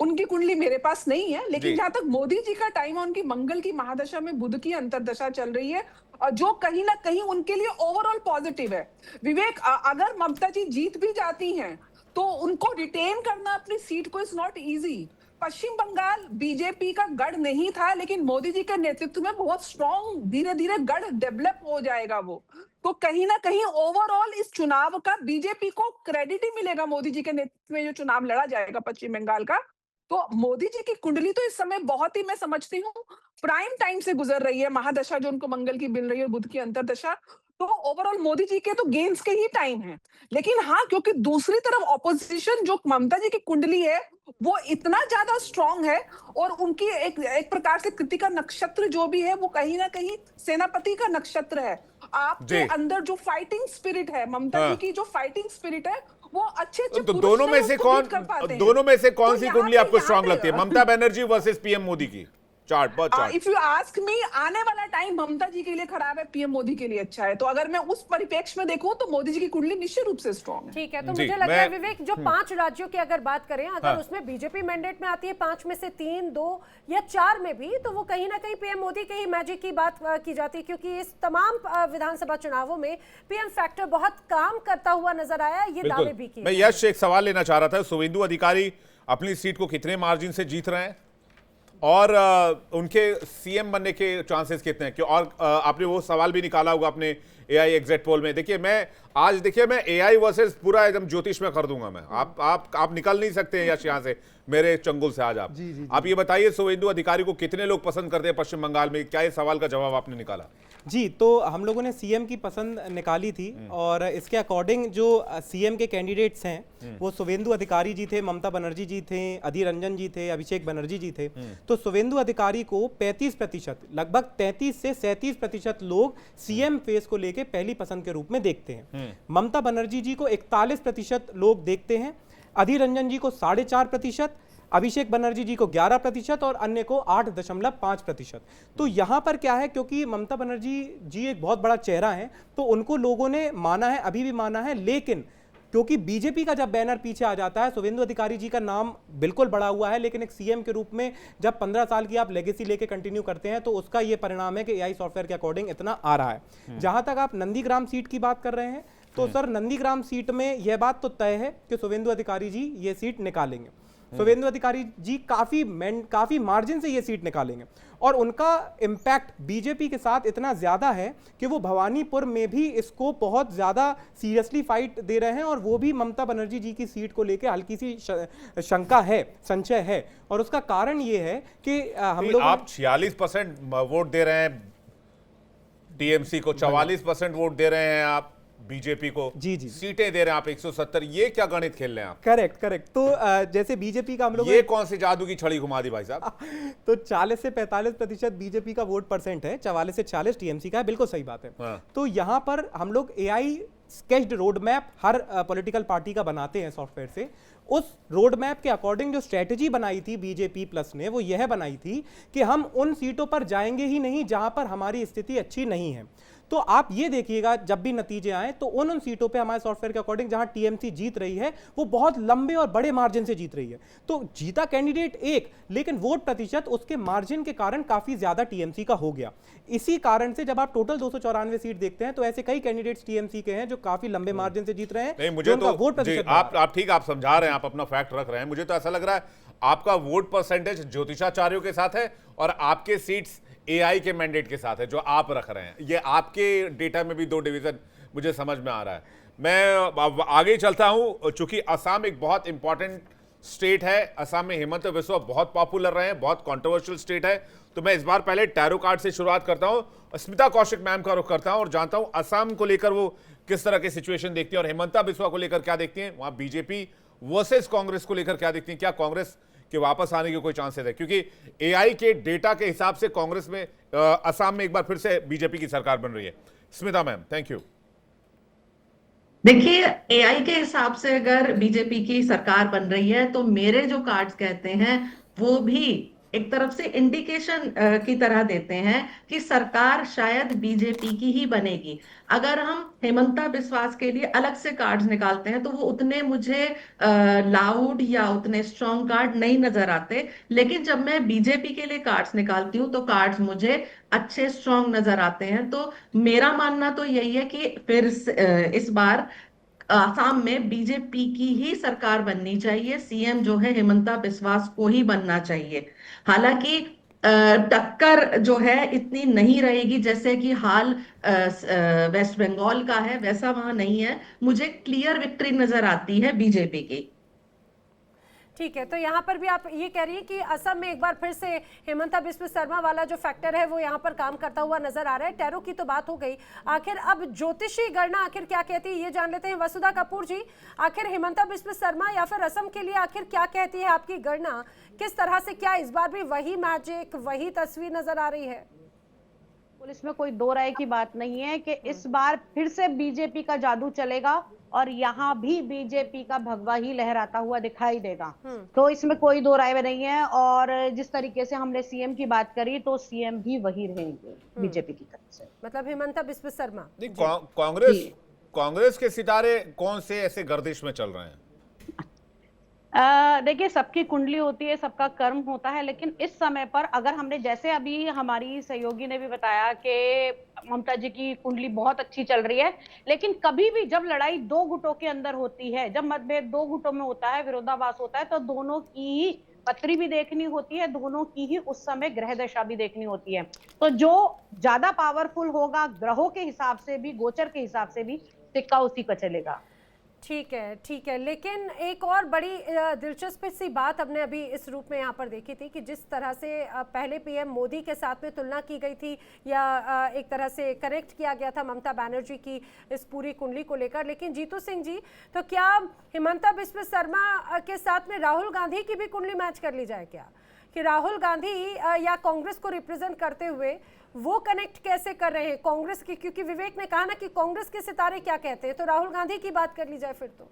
उनकी कुंडली मेरे पास नहीं है, लेकिन जहां तक मोदी जी का टाइम है, उनकी मंगल की महादशा में बुध की अंतरदशा चल रही है, जो कहीं ना कहीं उनके लिए ओवरऑल पॉजिटिव है। विवेक, अगर ममता जी जीत भी जाती हैं तो उनको रिटेन करना अपनी सीट को is not easy. Paschim Bengal BJP का गढ़ नहीं था, लेकिन मोदी जी के नेतृत्व में बहुत स्ट्रॉन्ग धीरे धीरे गढ़ डेवलप हो जाएगा वो। तो कहीं ना कहीं ओवरऑल इस चुनाव का बीजेपी को क्रेडिट ही मिलेगा, मोदी जी के नेतृत्व में जो चुनाव लड़ा जाएगा पश्चिम बंगाल का। तो मोदी जी की कुंडली तो इस समय बहुत ही, मैं समझती हूँ, प्राइम टाइम से गुजर रही है। महादशा जो उनको मंगल की मिल रही है, बुध की अंतरदशा, तो ओवरऑल मोदी जी के तो गेंस के ही टाइम है। लेकिन हाँ, क्योंकि दूसरी तरफ ऑपोजिशन जो ममता जी की कुंडली है वो इतना ज्यादा स्ट्रांग है, और उनकी एक प्रकार से कृतिका नक्षत्र जो भी है वो कहीं ना कहीं सेनापति का नक्षत्र है। आपके अंदर जो फाइटिंग स्पिरिट है, ममता जी की जो फाइटिंग स्पिरिट है, वो अच्छे तो दोनों में से कौन सी कुंडली आपको स्ट्रांग लगती है? ममता बनर्जी वर्सेस पीएम मोदी की चार्ट, बहुत chart. If you ask me, आने वाला टाइम ममता जी के लिए खराब है, पीएम मोदी के लिए अच्छा है। तो अगर मैं उस परिप्रेक्ष्य में देखूं तो मोदी जी की कुंडली निश्चित रूप से स्ट्रांग है। ठीक है, तो मुझे लगता है विवेक, जो 5 राज्यों की अगर बात करें, अगर उसमें बीजेपी मैंडेट में आती है 5 में से 3, 2 या 4 में भी, तो वो कहीं ना कहीं पीएम मोदी के ही मैजिक की बात की जाती है, क्योंकि इस तमाम विधानसभा चुनावों में पीएम फैक्टर बहुत काम करता हुआ नजर आया, ये दावे भी किए। मैं यश एक सवाल लेना चाह रहा था, शुभेंदु अधिकारी अपनी सीट को कितने मार्जिन से जीत रहे हैं और उनके सीएम बनने के चांसेस कितने हैं? और आपने वो सवाल भी निकाला होगा अपने एआई एग्जिट पोल में। देखिए, मैं एआई वर्सेस पूरा एकदम ज्योतिष में कर दूंगा मैं। आप निकल नहीं सकते हैं यश यहाँ से, मेरे चंगुल से आज आप ये बताइए, शुभेंदु अधिकारी को कितने लोग पसंद करते हैं पश्चिम बंगाल में? क्या ये सवाल का जवाब आपने निकाला? जी, तो हम लोगों ने सीएम की पसंद निकाली थी, और इसके अकॉर्डिंग जो सीएम के कैंडिडेट्स हैं वो शुभेंदु अधिकारी जी थे, ममता बनर्जी जी थे, अधीर रंजन जी थे, अभिषेक बनर्जी जी थे। तो शुभेंदु अधिकारी को 35%, लगभग 33 से 37% लोग सीएम फेस को लेके पहली पसंद के रूप में देखते हैं। ममता बनर्जी जी को 41% लोग देखते हैं, अधीर रंजन जी को 4.5%, अभिषेक बनर्जी जी को 11% और अन्य को 8.5%। तो यहां पर क्या है, क्योंकि ममता बनर्जी जी एक बहुत बड़ा चेहरा है, तो उनको लोगों ने माना है, अभी भी माना है। लेकिन क्योंकि बीजेपी का जब बैनर पीछे आ जाता है, शुभेंदु अधिकारी जी का नाम बिल्कुल बड़ा हुआ है, लेकिन एक सीएम के रूप में जब 15 साल की आप लेगेसी लेके कंटिन्यू करते हैं, तो उसका ये परिणाम है कि एआई सॉफ्टवेयर के अकॉर्डिंग इतना आ रहा है। जहां तक आप नंदीग्राम सीट की बात कर रहे हैं, तो सर नंदीग्राम सीट में यह बात तो तय है कि शुभेंदु अधिकारी जी ये सीट निकालेंगे। शुभेंदु अधिकारी जी काफी मार्जिन से ये सीट निकालेंगे, और उनका इम्पैक्ट बीजेपी के साथ इतना ज्यादा है कि वो भवानीपुर में भी इसको बहुत ज्यादा सीरियसली फाइट दे रहे हैं, और वो भी ममता बनर्जी जी की सीट को लेकर हल्की सी शंका है, संशय है। और उसका कारण ये है कि हम लोग, आप 46% वोट दे रहे हैं टीएमसी को, 44% वोट दे रहे हैं आप बीजेपी को जी, जी। सीटें दे रहे हैं आप 170, ये क्या गणित खेल रहे हैं आप? करेक्ट। तो जैसे बीजेपी का हम लोग ये कौन सी जादू की छड़ी घुमा दी भाई साहब? तो 40 से 45% बीजेपी का वोट परसेंट है, 44 से 40 टीएमसी का है, बिल्कुल सही बात है। हाँ। तो यहाँ पर हम लोग एआई स्केच्ड रोड मैप हर पॉलिटिकल पार्टी का बनाते हैं सॉफ्टवेयर से। उस रोड मैप के अकॉर्डिंग जो स्ट्रेटेजी बनाई थी बीजेपी प्लस ने, वो यह बनाई थी कि हम उन सीटों पर जाएंगे ही नहीं जहां पर हमारी स्थिति अच्छी नहीं है। तो आप ये देखिएगा जब भी नतीजे आए तो उन सीटों पे हमारे सॉफ्टवेयर के अकॉर्डिंग जहां टीएमसी जीत रही है वो बहुत लंबे और बड़े मार्जिन से जीत रही है। तो जीता कैंडिडेट एक, लेकिन वोट प्रतिशत उसके मार्जिन के कारण काफी ज्यादा टीएमसी का हो गया। इसी कारण से जब आप टोटल 294 सीट देखते हैं तो ऐसे कई कैंडिडेट्स टीएमसी के हैं जो काफी लंबे मार्जिन से जीत रहे हैं। नहीं, मुझे तो वोट जी, आप ठीक आप समझा रहे हैं, आप अपना फैक्ट रख रहे हैं। मुझे तो ऐसा लग रहा है आपका वोट परसेंटेज ज्योतिषाचार्यों के साथ है और आपके सीट्स एआई के मैंडेट के साथ है जो आप रख रहे हैं। ये आपके डेटा में भी 2 डिवीजन मुझे समझ में आ रहा है। मैं आगे चलता हूं, चूंकि असम एक बहुत इंपॉर्टेंट स्टेट है। असम में हेमंत बिस्वा बहुत पॉपुलर रहे हैं, बहुत कंट्रोवर्शियल स्टेट है। तो मैं इस बार पहले टैरो कार्ड से शुरुआत करता हूं, स्मिता कौशिक मैम का रुख करता हूं और जानता हूं असम को लेकर वो किस तरह की सिचुएशन देखती हैं और हेमंता बिस्वा को लेकर क्या देखती हैं, वहां बीजेपी वर्सेस कांग्रेस को लेकर क्या देखती हैं, क्या कांग्रेस के वापस आने की कोई चांसेस है? क्योंकि एआई के डेटा के हिसाब से कांग्रेस में असम में एक बार फिर से बीजेपी की सरकार बन रही है। Smita ma'am, thank you. देखिए, एआई के हिसाब से अगर बीजेपी की सरकार बन रही है तो मेरे जो कार्ड्स कहते हैं वो भी एक तरफ से इंडिकेशन की तरह देते हैं कि सरकार शायद बीजेपी की ही बनेगी। अगर हम हेमंता बिस्वा के लिए अलग से कार्ड्स निकालते हैं तो वो उतने मुझे लाउड या उतने स्ट्रॉन्ग कार्ड नहीं नजर आते, लेकिन जब मैं बीजेपी के लिए कार्ड्स निकालती हूँ तो कार्ड्स मुझे अच्छे स्ट्रॉन्ग नजर आते हैं। तो मेरा मानना तो यही है कि फिर इस बार आसाम में बीजेपी की ही सरकार बननी चाहिए। सीएम जो है हेमंता बिस्वा को ही बनना चाहिए। हालांकि टक्कर जो है इतनी नहीं रहेगी जैसे कि हाल वेस्ट बंगाल का है, वैसा वहां नहीं है। मुझे क्लियर विक्ट्री नजर आती है बीजेपी की। ठीक है, तो यहाँ पर भी आप ये कह रही हैं कि असम में एक बार फिर से हेमंता बिस्वा शर्मा वाला जो फैक्टर है वो यहाँ पर काम करता हुआ नजर आ रहा है। टैरो की तो बात हो गई, आखिर अब ज्योतिषी गणना आखिर क्या कहती है ये जान लेते हैं। वसुधा कपूर जी, आखिर हेमंता बिस्वा शर्मा या फिर असम के लिए आखिर क्या कहती है आपकी गणना? किस तरह से, क्या इस बार भी वही मैजिक, वही तस्वीर नजर आ रही है? इसमें कोई दो राय की बात नहीं है कि इस बार फिर से बीजेपी का जादू चलेगा और यहाँ भी बीजेपी का भगवा ही लहराता हुआ दिखाई देगा। तो इसमें कोई दो राय नहीं है। और जिस तरीके से हमने सीएम की बात करी तो सीएम भी वही रहेंगे बीजेपी की तरफ से, मतलब हेमंता बिस्वा शर्मा। कांग्रेस के सितारे कौन से ऐसे गर्दिश में चल रहे हैं? देखिए, सबकी कुंडली होती है, सबका कर्म होता है, लेकिन इस समय पर अगर हमने, जैसे अभी हमारी सहयोगी ने भी बताया कि ममता जी की कुंडली बहुत अच्छी चल रही है, लेकिन कभी भी जब लड़ाई 2 गुटों के अंदर होती है, जब मतभेद 2 गुटों में होता है, विरोधाभास होता है, तो दोनों की ही पत्री भी देखनी होती है, दोनों की ही उस समय ग्रह दशा भी देखनी होती है। तो जो ज्यादा पावरफुल होगा ग्रहों के हिसाब से भी, गोचर के हिसाब से भी, सिक्का उसी का चलेगा। ठीक है, लेकिन एक और बड़ी दिलचस्प सी बात हमने अभी इस रूप में यहाँ पर देखी थी कि जिस तरह से पहले पीएम मोदी के साथ में तुलना की गई थी या एक तरह से करेक्ट किया गया था ममता बनर्जी की इस पूरी कुंडली को लेकर। लेकिन जीतू सिंह जी, तो क्या हेमंता बिस्वा शर्मा के साथ में राहुल गांधी की भी कुंडली मैच कर ली जाए क्या? कि राहुल गांधी या कांग्रेस को रिप्रेजेंट करते हुए वो कनेक्ट कैसे कर रहे हैं कांग्रेस की? क्योंकि विवेक ने कहा ना कि कांग्रेस के सितारे क्या कहते हैं, तो राहुल गांधी की बात कर ली जाए फिर तो।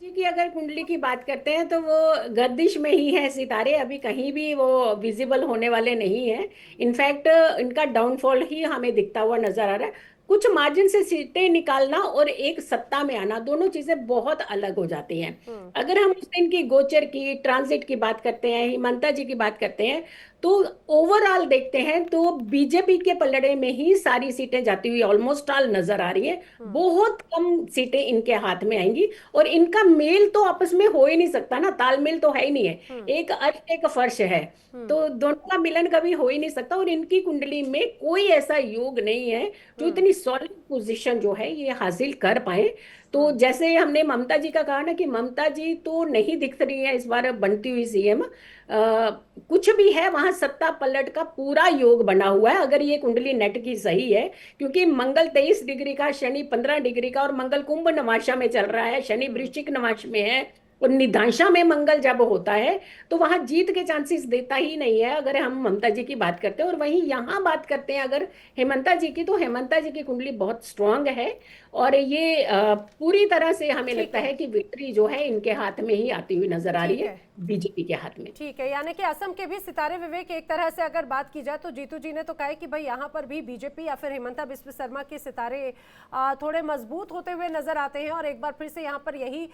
जी की अगर कुंडली की बात करते हैं तो वो गर्दिश में ही है सितारे, अभी कहीं भी वो विजिबल होने वाले नहीं है। इनफैक्ट इनका डाउनफॉल ही हमें दिखता हुआ नजर आ रहा है। कुछ मार्जिन से सीटें निकालना और एक सत्ता में आना, दोनों चीजें बहुत अलग हो जाती हैं। अगर हम उस दिन की गोचर की, ट्रांजिट की बात करते हैं, हेमंता जी की बात करते हैं, तो ओवरऑल देखते हैं तो बीजेपी के पलड़े में ही सारी सीटें जाती हुई ऑलमोस्ट ऑल नजर आ रही है। बहुत कम सीटें इनके हाथ में आएंगी और इनका मेल तो आपस में हो ही नहीं सकता ना, तालमेल तो है ही नहीं है। एक अर्श एक फर्श है, तो दोनों का मिलन कभी हो ही नहीं सकता। और इनकी कुंडली में कोई ऐसा योग नहीं है जो इतनी सॉलिड पोजीशन जो है ये हासिल कर पाए। तो जैसे हमने ममता जी का कहा ना कि ममता जी तो नहीं दिख रही है इस बार बनती हुई सीएम, कुछ भी है वहां सत्ता पलट का पूरा योग बना हुआ है अगर ये कुंडली नेट की सही है, क्योंकि मंगल 23 डिग्री का, शनि 15 डिग्री का, और मंगल कुंभ नवाशा में चल रहा है, शनि वृश्चिक नवाश में है, और निधांशा में मंगल जब होता है तो वहां जीत के चांसेस देता ही नहीं है अगर हम ममता जी की बात करते हैं। और वहीं यहाँ बात करते हैं अगर हेमंता जी की, तो हेमंता जी की कुंडली बहुत स्ट्रांग है और ये पूरी तरह से हमें लगता है कि विक्ट्री जो है इनके हाथ में ही आती हुई नजर आ रही है, बीजेपी के हाथ में। ठीक है, यानी कि असम के भी सितारे विवेक, एक तरह से अगर बात की जाए तो जीतू जी ने तो कहा है कि भाई यहाँ पर भी बीजेपी या फिर हेमंता बिस्व शर्मा के सितारे थोड़े मजबूत होते हुए नजर आते हैं और एक बार फिर से यहाँ पर यही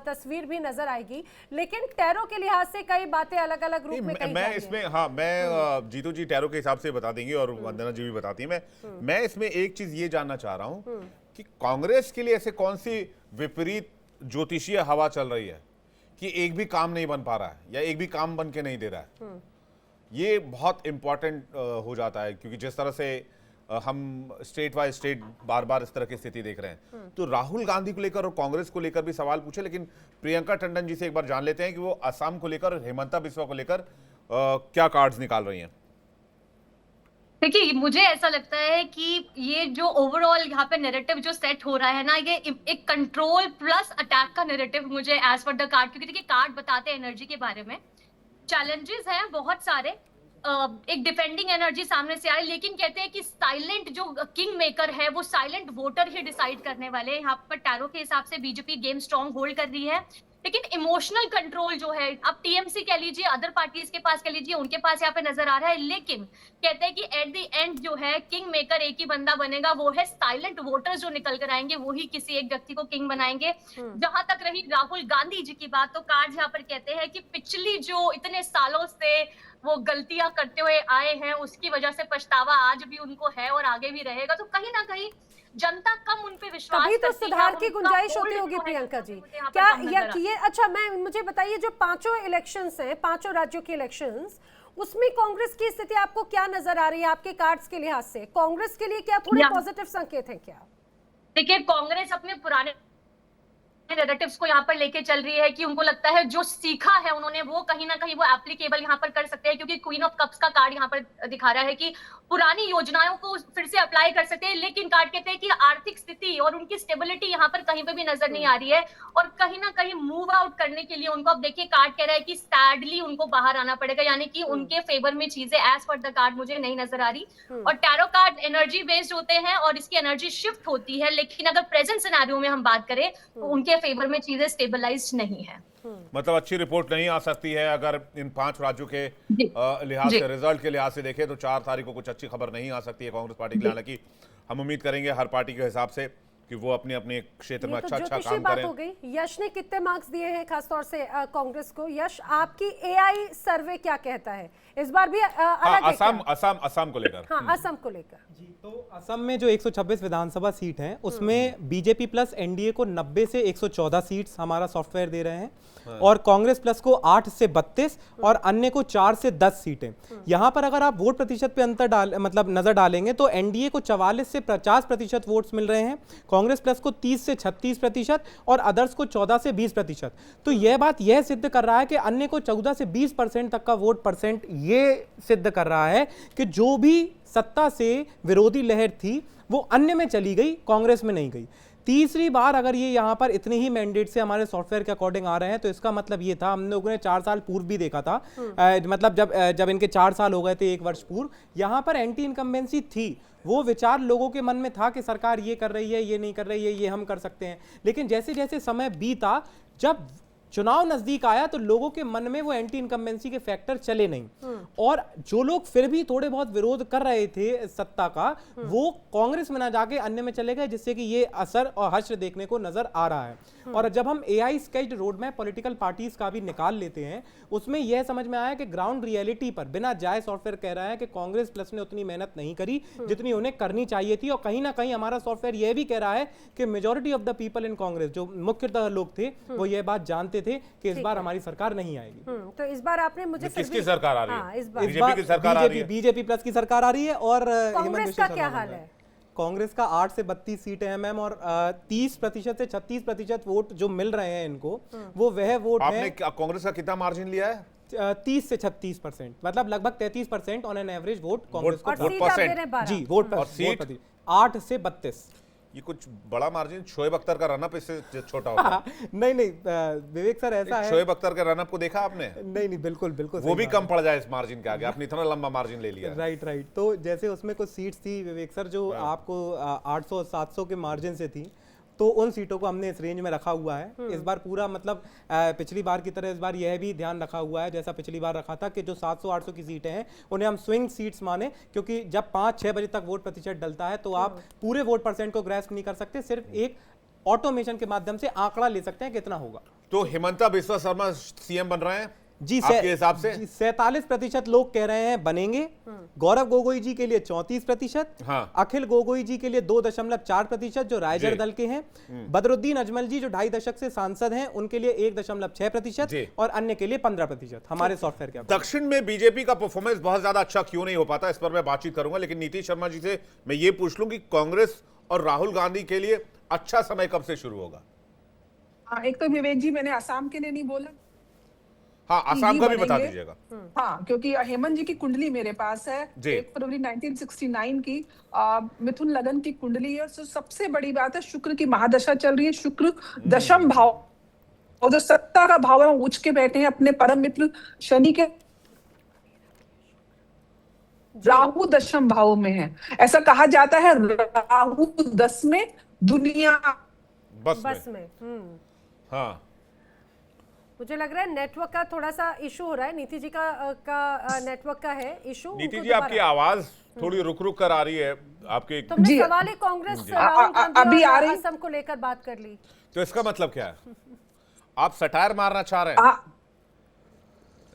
तस्वीर भी नजर आएगी। लेकिन टैरो के लिहाज से कई बातें अलग अलग रूप में कही मैं इसमें मैं जीतू जी टैरो के हिसाब से बता देंगे और वंदना जी भी बताती है। मैं इसमें एक चीज ये जानना चाह रहा हूँ कि कांग्रेस के लिए ऐसे कौन सी विपरीत ज्योतिषीय हवा चल रही है कि एक भी काम नहीं बन पा रहा है या एक भी काम बन के नहीं दे रहा है। ये बहुत इंपॉर्टेंट हो जाता है क्योंकि जिस तरह से हम स्टेट बाय स्टेट बार बार इस तरह की स्थिति देख रहे हैं। तो राहुल गांधी को लेकर और कांग्रेस को लेकर भी सवाल पूछे, लेकिन प्रियंका टंडन जी से एक बार जान लेते हैं कि वो असम को लेकर और हेमंता बिस्वा को लेकर क्या कार्ड्स निकाल रही हैं। देखिए, मुझे ऐसा लगता है कि ये जो ओवरऑल यहाँ पे नैरेटिव जो सेट हो रहा है ना, ये एक कंट्रोल प्लस अटैक का नैरेटिव मुझे एज पर द कार्ड, क्योंकि देखिए कार्ड बताते हैं एनर्जी के बारे में, चैलेंजेस हैं बहुत सारे, एक डिफेंडिंग एनर्जी सामने से आ रही है, लेकिन कहते हैं कि साइलेंट जो किंग मेकर है वो साइलेंट वोटर ही डिसाइड करने वाले हैं। यहाँ पर टैरो के हिसाब से बीजेपी गेम स्ट्रॉन्ग होल्ड कर रही है, लेकिन इमोशनल कंट्रोल जो है, अब टीएमसी कह लीजिए, अदर पार्टीज के पास कह लीजिए, उनके पास यहाँ पे नजर आ रहा है। लेकिन कहते हैं कि एट द एंड जो है किंग मेकर एक ही बंदा बनेगा, वो है साइलेंट वोटर्स जो निकल कर आएंगे, वो ही किसी एक व्यक्ति को किंग बनाएंगे। जहां तक रही राहुल गांधी जी की बात, तो कार्ड यहाँ पर कहते हैं कि पिछली जो इतने सालों से वो गलतियां करते हुए आए हैं उसकी वजह से पछतावा आज भी उनको है और आगे भी रहेगा। तो कहीं ना कहीं जनता कम उन पे विश्वास तभी तो करती है, सुधार की उनका गुंजाइश होल्ड होती होगी जो है, प्रियंका जी। मुझे यहाँ पर क्या कम नजर ये अच्छा, मुझे बताइए जो पांचों इलेक्शंस हैं, पांचों राज्यों के इलेक्शंस, उसमें कांग्रेस की स्थिति आपको क्या नजर आ रही है आपके कार्ड्स के लिहाज से? कांग्रेस के लिए क्या थोड़े पॉजिटिव संकेत हैं क्या? देखिए, कांग्रेस अपने पुराने नैरेटिव्स को यहाँ पर लेके चल रही है कि उनको लगता है जो सीखा है उन्होंने वो कहीं ना कहीं वो एप्लीकेबल यहाँ पर कर सकते हैं, क्योंकि क्वीन ऑफ कप्स का कार्ड यहाँ पर दिखा रहा है कि पुरानी योजनाओं को फिर से अप्लाई कर सकते हैं। लेकिन कार्ड कहते हैं कि आर्थिक स्थिति और उनकी स्टेबिलिटी यहाँ पर कहीं पे भी नजर नहीं आ रही है और कहीं ना कहीं मूव आउट करने के लिए उनको, अब देखिए कार्ड कह रहा है कि सैडली उनको बाहर आना पड़ेगा, यानी कि उनके फेवर में चीजें एज पर द कार्ड मुझे नहीं नजर आ रही। और टैरो कार्ड एनर्जी बेस्ड होते हैं और इसकी एनर्जी शिफ्ट होती है, लेकिन अगर प्रेजेंट सिनेरियो में हम बात करें तो उनके फेवर में चीजें स्टेबलाइज नहीं है। मतलब अच्छी रिपोर्ट नहीं आ सकती है अगर इन 5 राज्यों के लिहाज से, रिजल्ट के लिहाज से देखें तो 4 तारीख को कुछ अच्छी खबर नहीं आ सकती है कांग्रेस पार्टी के लिए। हालांकि हम उम्मीद करेंगे हर पार्टी के हिसाब से कि वो अपने अपने क्षेत्र में अच्छा काम बात करें। हो गई। यश ने कितने मार्क्स दिए हैं खासतौर से कांग्रेस को? यश, आपकी एआई सर्वे क्या कहता है इस बार भी? असम को लेकर। हाँ, असम को लेकर जी, तो असम में जो 126 विधानसभा सीट हैं उसमें बीजेपी प्लस एनडीए को 90 से 114 सीट्स हमारा सॉफ्टवेयर दे रहे हैं और कांग्रेस प्लस को 8 से 32 और अन्य को 4 से 10 सीटें। यहां पर अगर आप वोट प्रतिशत पे अंतर नजर डालेंगे तो एनडीए को 44 से 50% वोट्स मिल रहे हैं, कांग्रेस प्लस को 30 से 36% और अदर्स को 14 से 20%। तो यह बात यह सिद्ध कर रहा है कि अन्य को 14 से 20% तक का वोट परसेंट ये सिद्ध कर रहा है कि जो भी सत्ता से विरोधी लहर थी वो अन्य में चली गई, कांग्रेस में नहीं गई। तीसरी बार अगर ये यहाँ पर इतने ही मैंडेट से हमारे सॉफ्टवेयर के अकॉर्डिंग आ रहे हैं तो इसका मतलब ये था, हम लोगों ने 4 साल पूर्व भी देखा था, मतलब जब इनके 4 साल हो गए थे 1 वर्ष पूर्व, यहाँ पर एंटी इनकम्बेंसी थी, वो विचार लोगों के मन में था कि सरकार ये कर रही है, ये नहीं कर रही है, ये हम कर सकते हैं। लेकिन जैसे जैसे समय बीता, जब चुनाव नजदीक आया तो लोगों के मन में वो एंटी इनकम्बेंसी के फैक्टर चले नहीं और जो लोग फिर भी थोड़े बहुत विरोध कर रहे थे सत्ता का, वो कांग्रेस में ना जाके अन्य में चले गए, जिससे कि ये असर और हश्र देखने को नजर आ रहा है। और जब हम AI sketched road map political parties का भी निकाल लेते हैं, उसमें यह समझ में आया कि ग्राउंड रियलिटी पर बिना जाए सॉफ्टवेयर कह रहा है कि कांग्रेस प्लस ने उतनी मेहनत नहीं करी जितनी उन्हें करनी चाहिए थी। और कहीं ना कहीं हमारा सॉफ्टवेयर यह भी कह रहा है कि majority of the people in Congress, जो मुख्यतः लोग थे, वो ये बात जानते थे कि इस बार हमारी सरकार नहीं आएगी। तो इस बार आपने मुझे किसकी सरकार आ रही है? इस बार बीजेपी की सरकार आ रही है, बीजेपी प्लस की सरकार आ रही है। और कांग्रेस का क्या हाल है? कांग्रेस का 8 से 32 सीटें हैं मैम, और 30% से 36% वोट जो मिल रहे हैं इनको, वो वह वोट आपने है। कांग्रेस का कितना मार्जिन लिया है? 30 से 36%, मतलब लगभग 33% on an average vote Congress को। और वोट सीट आप परसेंट। दे रहे हैं 12। जी, वोट और पर सीट? 8 से 32। ये कुछ बड़ा मार्जिन। शोएब अख्तर का रनअप इससे छोटा होता है। नहीं नहीं विवेक सर, ऐसा है। शोएब अख्तर के रनअप को देखा आपने? नहीं नहीं, बिल्कुल बिल्कुल वो भी कम पड़ जाए इस मार्जिन के आगे। आपने इतना लंबा मार्जिन ले लिया। Right right. तो जैसे उसमें कुछ सीट्स थी विवेक सर जो आपको 800 700 के मार्जिन से थी, तो उन सीटों को हमने इस रेंज में रखा हुआ है इस बार पूरा। मतलब पिछली बार की तरह इस बार यह भी ध्यान रखा हुआ है, जैसा पिछली बार रखा था कि जो 700-800 की सीटें हैं उन्हें हम स्विंग सीट्स माने, क्योंकि जब 5-6 बजे तक वोट प्रतिशत डलता है तो आप पूरे वोट परसेंट को ग्रैस्प नहीं कर सकते, सिर्फ एक ऑटोमेशन के माध्यम से आंकड़ा ले सकते हैं कितना होगा। तो हिमंता बिस्वा शर्मा सीएम बन रहे हैं जी, आपके हिसाब से? 47% लोग कह रहे हैं बनेंगे। गौरव गोगोई जी के लिए 34%, हाँ। अखिल गोगोई जी के लिए 2.4% जो रायगढ़ दल के हैं, बदरुद्दीन अजमल जी जो 2.5 दशक से सांसद हैं उनके लिए 1.6% और अन्य के लिए 15% हमारे सॉफ्टवेयर के। दक्षिण में बीजेपी का परफॉर्मेंस बहुत ज्यादा अच्छा क्यों नहीं हो पाता, इस पर मैं बातचीत करूंगा, लेकिन नीतीश शर्मा जी से मैं ये पूछ लूं कि कांग्रेस और राहुल गांधी के लिए अच्छा समय कब से शुरू होगा? एक तो विवेक जी, मैंने असम के लिए नहीं बोला। हाँ, असम का भी बता बनेंगे। दीजिएगा। हाँ, क्योंकि हेमंत जी की कुंडली मेरे पास है, जी। 1 फरवरी 1969 की मिथुन लगन की कुंडली है। तो सबसे बड़ी बात है, शुक्र की महादशा चल रही है। शुक्र दशम भाव और जो सत्ता का भाव है वो उच्च के बैठे हैं अपने परम मित्र शनि के। राहु दशम भाव में है। ऐसा कहा जाता है राहु 10 में, दुनिया बस में। हाँ, मुझे लग रहा है नेटवर्क का थोड़ा सा इशू हो रहा है। नीति जी का नेटवर्क का है इशू। नीति जी आपकी आवाज थोड़ी रुक रुक कर आ रही है आपके। तुमने जी। सवाल ही कांग्रेस राहुल गांधी अभी आ और रही। असम को लेकर बात कर ली। तो इसका मतलब क्या है? आप सटायर मारना चाह रहे हैं?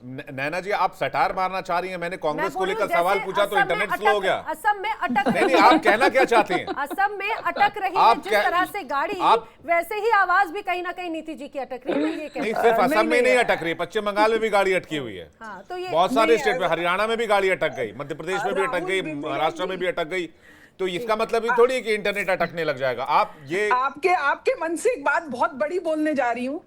नैना जी, आप सटायर मारना चाह रही हैं? मैंने कांग्रेस को लेकर सवाल पूछा तो इंटरनेट स्लो हो गया। असम में अटक नहीं नहीं, आप कहना क्या चाहती हैं? असम में अटक रही है जिस तरह से गाड़ी, वैसे ही आवाज भी कहीं ना कहीं नीति जी की अटक रही है। मैं ये कह नहीं, सिर्फ असम में नहीं अटक रही, पश्चिम बंगाल में भी गाड़ी अटकी हुई है। हाँ, तो ये बहुत सारे स्टेट में, हरियाणा में भी गाड़ी अटक गई, मध्य प्रदेश में भी अटक गई, महाराष्ट्र में भी अटक गई। तो इसका मतलब ये थोड़ी है कि इंटरनेट अटकने लग जाएगा। आप ये आपके मन से एक बात बहुत बड़ी बोलने जा रही हूँ।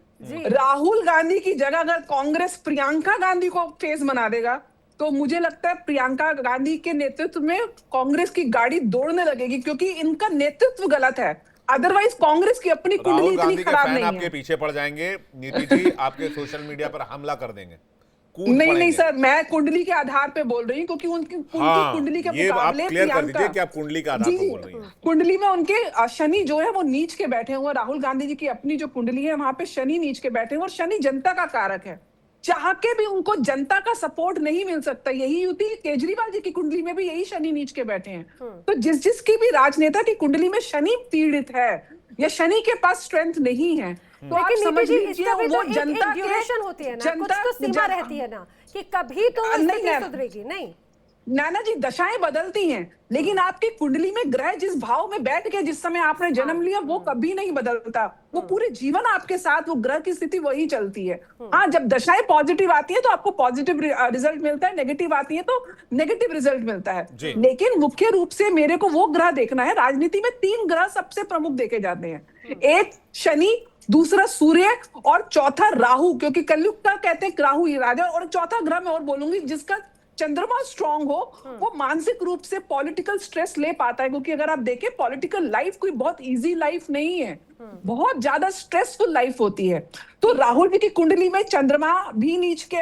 राहुल गांधी की जगह अगर कांग्रेस प्रियंका गांधी को फेस बना देगा तो मुझे लगता है प्रियंका गांधी के नेतृत्व में कांग्रेस की गाड़ी दौड़ने लगेगी, क्योंकि इनका नेतृत्व गलत है। अदरवाइज कांग्रेस की अपनी कुंडली राहुल इतनी गांधी के खराब फैन नहीं आपके है। पीछे पड़ जाएंगे, नीति जी आपके सोशल मीडिया पर हमला कर देंगे, कूद नहीं पड़ेंगे। सर, मैं कुंडली के आधार पे बोल रही हूँ, क्योंकि उनकी कुंडली के ये आप मुकाबले क्लियर कर दीजिए प्रियंका कि आप कुंडली के आधार पर बोल रही हैं। कुंडली में उनके शनि जो है वो नीच के बैठे हुए हैं। राहुल गांधी जी की अपनी जो कुंडली है वहां पे शनि नीच के बैठे हैं, और शनि जनता का कारक है। चाह के भी उनको जनता का सपोर्ट नहीं मिल सकता। यही युति केजरीवाल जी की कुंडली में भी यही शनि नीच के बैठे हैं। तो जिसकी भी राजनेता की कुंडली में शनि पीड़ित है या शनि के पास स्ट्रेंथ नहीं है, तो आप लेकिन समझ नीति जी, लीजिए इसका भी तो वो एक जनता के ड्यूरेशन होती है ना, कुछ तो सीमा रहती है ना, कि कभी तो स्थिति सुधरेगी। नहीं नाना जी, दशाएं बदलती हैं, लेकिन आपकी कुंडली में ग्रह जिस भाव में बैठ के जिस समय आपने जन्म लिया वो कभी नहीं बदलता। वो पूरे जीवन आपके साथ वो ग्रह की स्थिति वही चलती है। हाँ, जब दशाएं पॉजिटिव आती है तो आपको पॉजिटिव रिजल्ट मिलता है, नेगेटिव आती है तो नेगेटिव रिजल्ट मिलता है। लेकिन मुख्य रूप से मेरे को वो ग्रह देखना है। राजनीति में 3 ग्रह सबसे प्रमुख देखे जाते हैं, एक शनि, दूसरा सूर्य और चौथा राहु, क्योंकि कलयुग का कहते हैं राहु ही राजा। और चौथा ग्रह मैं और बोलूंगी जिसका चंद्रमा स्ट्रांग हो, वो मानसिक रूप से पॉलिटिकल स्ट्रेस ले पाता है। क्योंकि अगर आप देखें पॉलिटिकल लाइफ कोई बहुत इजी लाइफ नहीं है, बहुत ज्यादा स्ट्रेसफुल लाइफ होती है। तो राहुल जी की कुंडली में चंद्रमा भी नीच के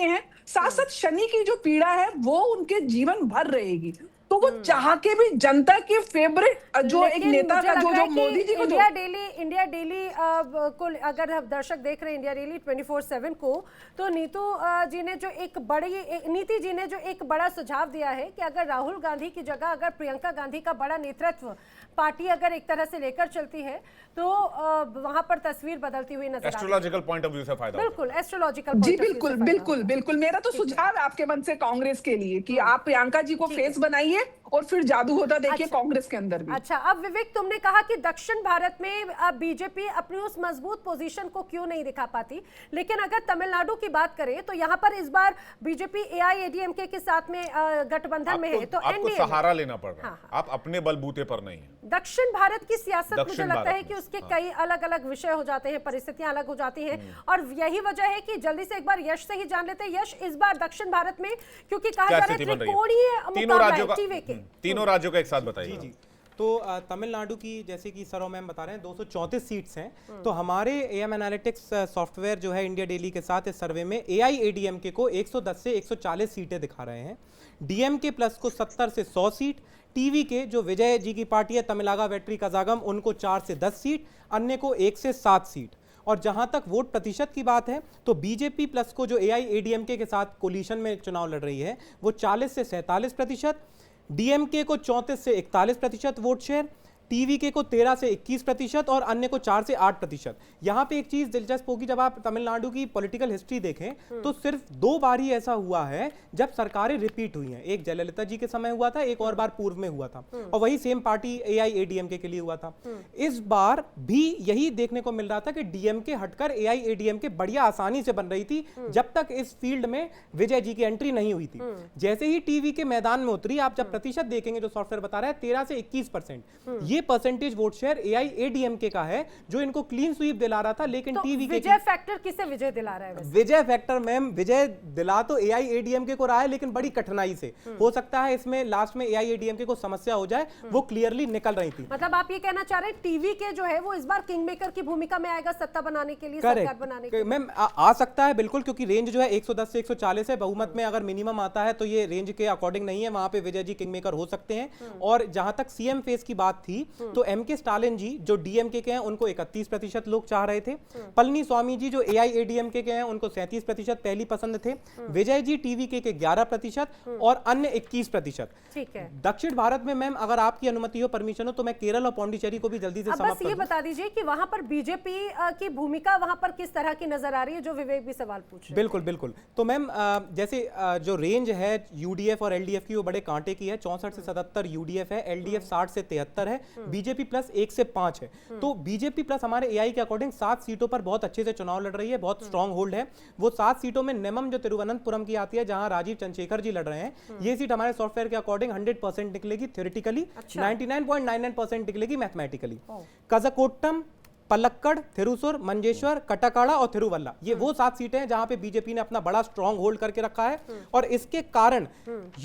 हैं, साथ साथ शनि की जो पीड़ा है वो उनके जीवन भर रहेगी। तो वो चाह के भी जनता के फेवरेट जो एक नेता का जो मोदी जी को इंडिया डेली को अगर हम दर्शक देख रहे हैं इंडिया डेली 24/7 को, तो नीति जी ने जो एक बड़ा सुझाव दिया है कि अगर राहुल गांधी की जगह अगर प्रियंका गांधी का बड़ा नेतृत्व पार्टी अगर एक तरह से लेकर चलती है तो वहां पर तस्वीर बदलती हुई नजर आती है। एस्ट्रोलॉजिकल पॉइंट ऑफ व्यू से फायदा। बिल्कुल एस्ट्रोलॉजिकल जी, बिल्कुल। मेरा तो सुझाव है आपके मन से कांग्रेस के लिए कि आप प्रियंका जी को फेस बनाइए और फिर जादू होता देखिए अच्छा। कांग्रेस के अंदर भी। अच्छा, अब विवेक तुमने कहा कि दक्षिण भारत में बीजेपी अपनी उस मजबूत पोजीशन को क्यों नहीं दिखा पाती, लेकिन अगर तमिलनाडु की बात करें तो यहाँ पर इस बार बीजेपी एआईएडीएमके के साथ में गठबंधन में है, तो आपको एनडीए सहारा लेना पड़ रहा है। हाँ। आप अपने बलबूते पर नहीं है। दक्षिण भारत की सियासत मुझे दक्षिण लगता है भारत कि में, उसके हाँ। कई अलग अलग विषय हो जाते हैं, परिस्थितियां अलग हो जाती हैं, और यही वजह है कि जल्दी से एक बार यश से ही जान लेते हैं। यश, इस बार दक्षिण भारत में क्योंकि कहा क्या जा रहा है स्थिति बन रही है? त्रिकोणीय तीनों मुकाबला राज्यों है का टीवी के। तीनों राज्यों का एक साथ बताइए। जी। तो तमिलनाडु की, जैसे कि सरो मैम बता रहे हैं, 234 सीट्स हैं। तो हमारे एएम एनालिटिक्स सॉफ्टवेयर जो है इंडिया डेली के साथ इस सर्वे में एआईएडीएमके को 110 से 140 सीटें दिखा रहे हैं, डीएमके प्लस को 70 से 100 सीट, टीवी के जो विजय जी की पार्टी है तमिलागा वेट्री कजागम, उनको 4 से 10 सीट, अन्य को 1 से 7 सीट। और जहां तक वोट प्रतिशत की बात है तो बीजेपी प्लस को जो एआईएडीएमके के साथ कोलिशन में चुनाव लड़ रही है वो 40 से 47%, डीएमके को 34 से 41% वोट शेयर, टीवीके को 13 से 21% और अन्य को 4 से 8%। यहाँ पे एक चीज दिलचस्प होगी, जब आप तमिलनाडु की पॉलिटिकल हिस्ट्री देखें तो सिर्फ 2 बार ही ऐसा हुआ है जब सरकारें रिपीट हुई हैं। एक जयललिता जी के समय हुआ था, एक और बार पूर्व में हुआ था, और वही सेम पार्टी एआईएडीएमके के लिए हुआ था। इस बार भी यही देखने को मिल रहा था कि डीएमके हटकर एआईएडीएमके बढ़िया आसानी से बन रही थी जब तक इस फील्ड में विजय जी की एंट्री नहीं हुई थी। जैसे ही टीवी के मैदान में उतरी, आप जब प्रतिशत देखेंगे जो सॉफ्टवेयर बता रहा है 13 से 21%, ये परसेंटेज वोट शेयर एआईएडीएमके का है जो इनको क्लीन स्वीप दिला रहा था। लेकिन तो टीवी के विजय फैक्टर किसे विजय दिला रहा है वैसे? विजय फैक्टर मैम, विजय दिला तो एआईएडीएमके को रहा है लेकिन बड़ी कठिनाई से। हो सकता है इसमें लास्ट में एआईएडीएमके को समस्या हो जाए, वो क्लियरली निकल रही थी। मतलब आप ये कहना चाह रहे हैं टीवी के जो है वो इस बार किंग मेकर की भूमिका में आएगा सत्ता बनाने के लिए, सरकार बनाने के लिए? मैम आ सकता है बिल्कुल, क्योंकि रेंज जो है 110 से 140 है, बहुमत में अगर मिनिमम आता है तो ये रेंज के अकॉर्डिंग नहीं है, वहां पे विजय जी किंग मेकर हो सकते हैं। और जहां तक सीएम फेस की बात थी तो एमके स्टालिन जी जो डीएमके के हैं उनको 31% लोग चाह रहे थे, पलनी स्वामी जी जो एआईएडीएमके के हैं उनको 37% पहली पसंद थे, विजय जी टीवीके के 11% और अन्य 21%। ठीक है। दक्षिण भारत में मैम अगर आपकी अनुमति हो, परमिशन हो, तो मैं केरल और पौंडीचेरी को भी जल्दी से अब समाप्त बस कर ये दूं। बता दीजिए कि वहां पर बीजेपी की भूमिका वहां पर किस तरह की नजर आ रही है, जो विवेक भी सवाल पूछ रहे हैं। बिल्कुल बिल्कुल। तो मैम जैसे जो रेंज है यूडीएफ और एलडीएफ की वो बड़े कांटे की है, 64 से 77 यूडीएफ है, एलडीएफ 60 से 73 है, बीजेपी प्लस 1 से 5 है। तो बीजेपी प्लस हमारे एआई के अकॉर्डिंग 7 सीटों पर बहुत अच्छे से चुनाव लड़ रही है, बहुत स्ट्रांग होल्ड है। वो 7 सीटों में नेमम जो तिरुवनंतपुरम की आती है जहां राजीव चंद्रशेखर जी लड़ रहे हैं, ये सीट हमारे सॉफ्टवेयर के अकॉर्डिंग 100% निकलेगी थ्योरेटिकली, 99.99% निकलेगी मैथमेटिकली। कजकोट्टम, पलक्कड़, थिरुसुर, मंजेश्वर, कटाकाड़ा और थिरुवल्ला, ये वो 7 सीटें हैं जहां पे बीजेपी ने अपना बड़ा स्ट्रांग होल्ड करके रखा है। और इसके कारण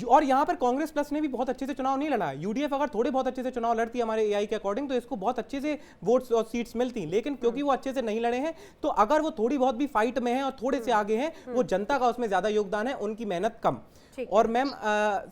और यहां पर कांग्रेस प्लस ने भी बहुत अच्छे से चुनाव नहीं लड़ा है। यूडीएफ अगर थोड़े बहुत अच्छे से चुनाव लड़ती है हमारे एआई के अकॉर्डिंग तो इसको बहुत अच्छे से वोट्स और सीट्स मिलती, लेकिन क्योंकि वो अच्छे से नहीं लड़े हैं तो अगर वो थोड़ी बहुत भी फाइट में है और थोड़े से आगे हैं, वो जनता का उसमें ज्यादा योगदान है, उनकी मेहनत कम। और मैम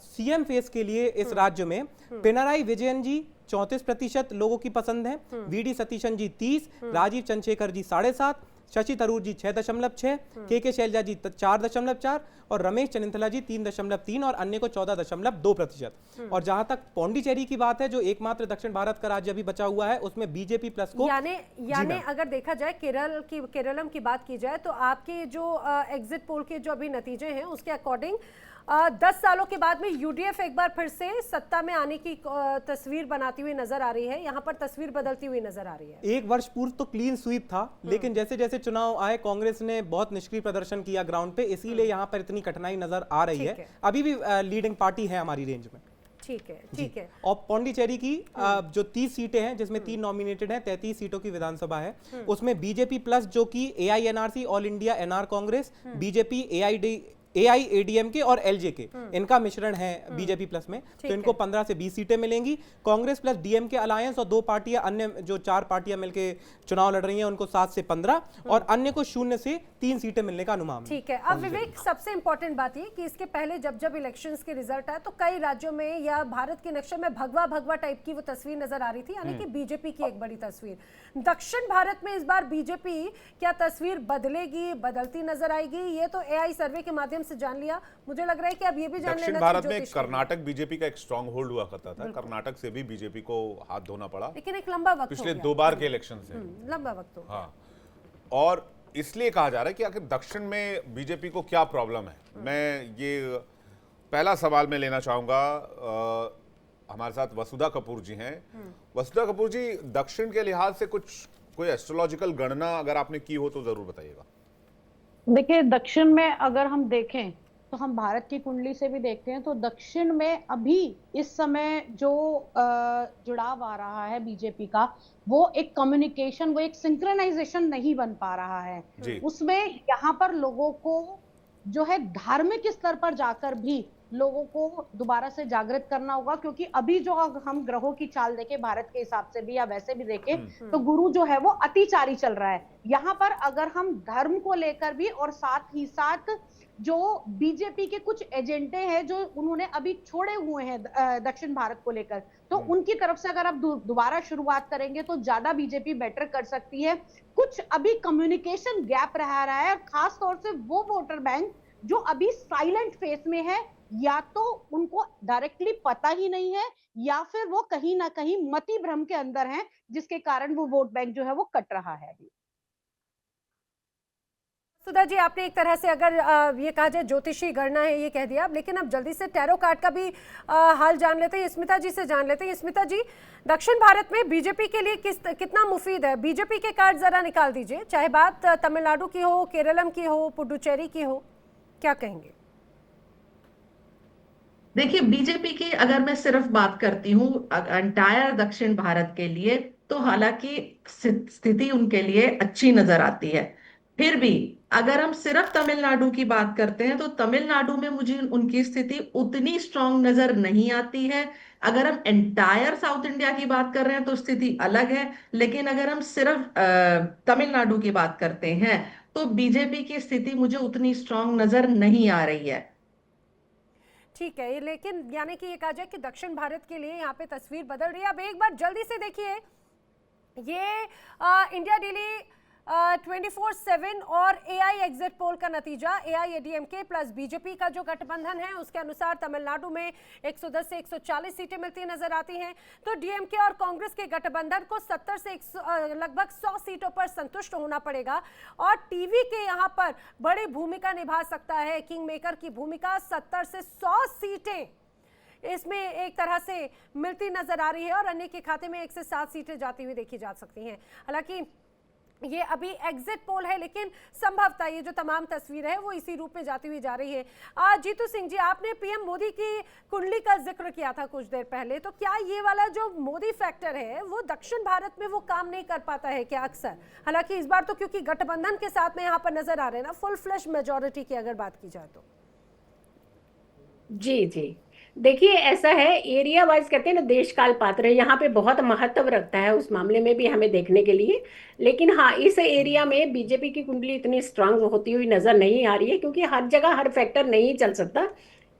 सीएम फेस के लिए इस राज्य में पिनराई विजयन जी 34% लोगों की पसंद है, वीडी सतीशन जी 30, राजीव चंद्रशेखर जी 7.5, शशि थरूर जी 6.6, के शैलजा जी 4.4 और रमेश चनिंथला जी 3.3 और अन्य को 14.2%। और जहां तक पौंडीचेरी की बात है, जो एकमात्र दक्षिण भारत का राज्य अभी बचा हुआ है, उसमें बीजेपी प्लस को यानी अगर देखा जाए केरलम की बात की जाए तो आपके जो एग्जिट पोल के जो अभी नतीजे हैं उसके अकॉर्डिंग 10 सालों के बाद में यूडीएफ एक बार फिर से सत्ता में आने की तस्वीर बनाती हुई नजर आ रही है, यहाँ पर तस्वीर बदलती हुई नजर आ रही है। एक वर्ष पूर्व तो क्लीन स्वीप था, लेकिन जैसे जैसे चुनाव आए कांग्रेस ने बहुत निष्क्रिय प्रदर्शन किया ग्राउंड पे, इसीलिए यहाँ पर इतनी कठिनाई नजर आ रही है। अभी भी लीडिंग पार्टी है हमारी रेंज में। ठीक है, ठीक है। और पौंडीचेरी की जो 30 सीटें हैं जिसमें 3 नॉमिनेटेड हैं, 33 सीटों की विधानसभा है, उसमें बीजेपी प्लस जो कि AINRC all India NR Congress, BJP AIADMK और एलजेके, इनका मिश्रण है बीजेपी प्लस में, तो इनको 15 से 20 सीटें मिलेंगी। कांग्रेस प्लस डीएमके अलायंस और 2 पार्टियां अन्य जो 4 पार्टियां मिलकर चुनाव लड़ रही हैं उनको 7 से 15 और अन्य को 0 से 3 सीटें मिलने का अनुमान। ठीक है। अब विवेक, सबसे इंपॉर्टेंट बात ये कि इसके पहले जब इलेक्शंस के रिजल्ट आए तो कई राज्यों में या भारत के नक्शे में भगवा भगवा टाइप की वो तस्वीर नजर आ रही थी, यानी कि बीजेपी की एक बड़ी तस्वीर। दक्षिण भारत में इस बार बीजेपी क्या तस्वीर बदलेगी, बदलती नजर आएगी? ये तो एआई सर्वे के माध्यम से जान लिया, मुझे लग रहा है कि अब ये भी जान लेना दक्षिण भारत में कर्नाटक बीजेपी का एक स्ट्रांग होल्ड हुआ करता था, कर्नाटक से भी बीजेपी को हाथ धोना पड़ा, लेकिन एक लंबा वक्त पिछले 2 बार के इलेक्शन से लंबा वक्त हो। हाँ, और इसलिए कहा जा रहा है कि आखिर दक्षिण में बीजेपी को क्या प्रॉब्लम है। मैं ये पहला सवाल में लेना चाहूंगा हमारे साथ वसुधा कपूर जी हैं। वसुधा कपूर जी, दक्षिण के लिहाज से कोई एस्ट्रोलॉजिकल गणना अगर आपने की हो तो जरूर बताइएगा। देखिए, दक्षिण में अगर हम देखें तो हम भारत की कुंडली से भी देखते हैं तो दक्षिण में अभी इस समय जो जुड़ाव आ रहा है बीजेपी का, वो एक कम्युनिकेशन, वो एक सिंक्रोनाइजेशन नहीं बन पा रहा है। उसमें यहाँ पर लोगों को जो है धार्मिक स्तर पर जाकर भी लोगों को दोबारा से जागृत करना होगा, क्योंकि अभी जो हम ग्रहों की चाल देखें भारत के हिसाब से भी या वैसे भी देखें तो गुरु जो है वो अतिचारी चल रहा है। यहाँ पर अगर हम धर्म को लेकर भी और साथ ही साथ जो बीजेपी के कुछ एजेंडे हैं जो उन्होंने अभी छोड़े हुए हैं दक्षिण भारत को लेकर, तो उनकी तरफ से अगर आप दोबारा शुरुआत करेंगे तो ज्यादा बीजेपी बेटर कर सकती है। कुछ अभी कम्युनिकेशन गैप रह रहा है, और खास तौर से वो वोटर बैंक जो अभी साइलेंट फेस में है, या तो उनको डायरेक्टली पता ही नहीं है या फिर वो कहीं ना कहीं मति भ्रम के अंदर हैं, जिसके कारण वो वोट बैंक जो है वो कट रहा है अभी। सुधा जी, आपने एक तरह से अगर ये कहा जाए ज्योतिषी गणना है ये कह दिया, लेकिन अब जल्दी से टैरो कार्ड का भी हाल जान लेते हैं, स्मिता जी से जान लेते हैं। स्मिता जी, दक्षिण भारत में बीजेपी के लिए कितना मुफीद है? बीजेपी के कार्ड जरा निकाल दीजिए, चाहे बात तमिलनाडु की हो, केरलम की हो, पुडुचेरी की हो, क्या कहेंगे? देखिए, बीजेपी की अगर मैं सिर्फ बात करती हूँ एंटायर दक्षिण भारत के लिए, तो हालांकि स्थिति उनके लिए अच्छी नजर आती है। फिर भी अगर हम सिर्फ तमिलनाडु की बात करते हैं तो तमिलनाडु में मुझे उनकी स्थिति उतनी स्ट्रांग नजर नहीं आती है। अगर हम एंटायर साउथ इंडिया की बात कर रहे हैं तो स्थिति अलग है, लेकिन अगर हम सिर्फ तमिलनाडु की बात करते हैं तो बीजेपी की स्थिति मुझे उतनी स्ट्रांग नजर नहीं आ रही है। ठीक है, लेकिन यानी कि ये कहा जाए कि दक्षिण भारत के लिए यहाँ पे तस्वीर बदल रही है। अब एक बार जल्दी से देखिए, ये इंडिया डेली 24/7 और एआई एग्जिट पोल का नतीजा, एआईएडीएमके प्लस बीजेपी का जो गठबंधन है उसके अनुसार तमिलनाडु में 110 से 140 सीटें मिलती नजर आती हैं, तो डीएमके और कांग्रेस के गठबंधन को 70 से लगभग 100 सीटों पर संतुष्ट होना पड़ेगा। और टीवी के यहाँ पर बड़ी भूमिका निभा सकता है, किंग मेकर की भूमिका। 70 से 100 सीटें इसमें एक तरह से मिलती नजर आ रही है और अन्य के खाते में 1 से 7 सीटें जाती हुई देखी जा सकती हैं। हालांकि ये अभी एग्जिट पोल है, लेकिन संभवतः ये जो तमाम तस्वीरें हैं वो इसी रूप में जाती हुई जा रही है। जीतू सिंह जी, आपने पीएम मोदी की कुंडली का जिक्र किया था कुछ देर पहले, तो क्या ये वाला जो मोदी फैक्टर है वो दक्षिण भारत में वो काम नहीं कर पाता है क्या अक्सर? हालांकि इस बार तो क्योंकि गठबंधन के साथ में यहाँ पर नजर आ रहे हैं ना, फुल फ्लैश मेजोरिटी की अगर बात की जाए तो। जी जी, देखिए ऐसा है, एरिया वाइज कहते हैं ना, देश काल पात्र है, यहाँ पे बहुत महत्व रखता है उस मामले में भी हमें देखने के लिए। लेकिन हाँ, इस एरिया में बीजेपी की कुंडली इतनी स्ट्रांग होती हुई नजर नहीं आ रही है, क्योंकि हर जगह हर फैक्टर नहीं चल सकता।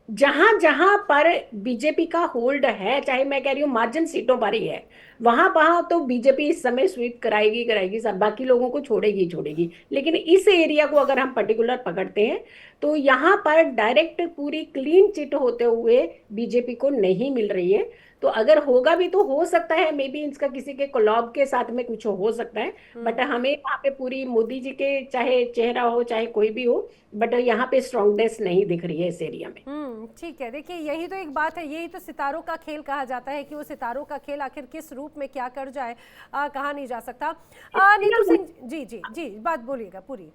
जहां जहां पर बीजेपी का होल्ड है, चाहे मैं कह रही हूँ मार्जिन सीटों पर ही है, वहां तो बीजेपी इस समय स्वीप कराएगी, सब बाकी लोगों को छोड़ेगी। लेकिन इस एरिया को अगर हम पर्टिकुलर पकड़ते हैं तो यहाँ पर डायरेक्ट पूरी क्लीन चिट होते हुए बीजेपी को नहीं मिल रही है। तो अगर होगा भी तो हो सकता है मे बी इसका किसी के कोलैब के साथ में कुछ हो सकता है, बट हमें वहाँ पे पूरी मोदी जी के चाहे चेहरा हो चाहे कोई भी हो, बट यहाँ पे स्ट्रांगनेस नहीं दिख रही है इस एरिया में। ठीक है, देखिए यही तो एक बात है, यही तो सितारों का खेल कहा जाता है कि वो सितारों का खेल आखिर किस रूप में क्या कर जाए कहा नहीं जा सकता। नीतू सिंह जी बात बोलिएगा पूरी।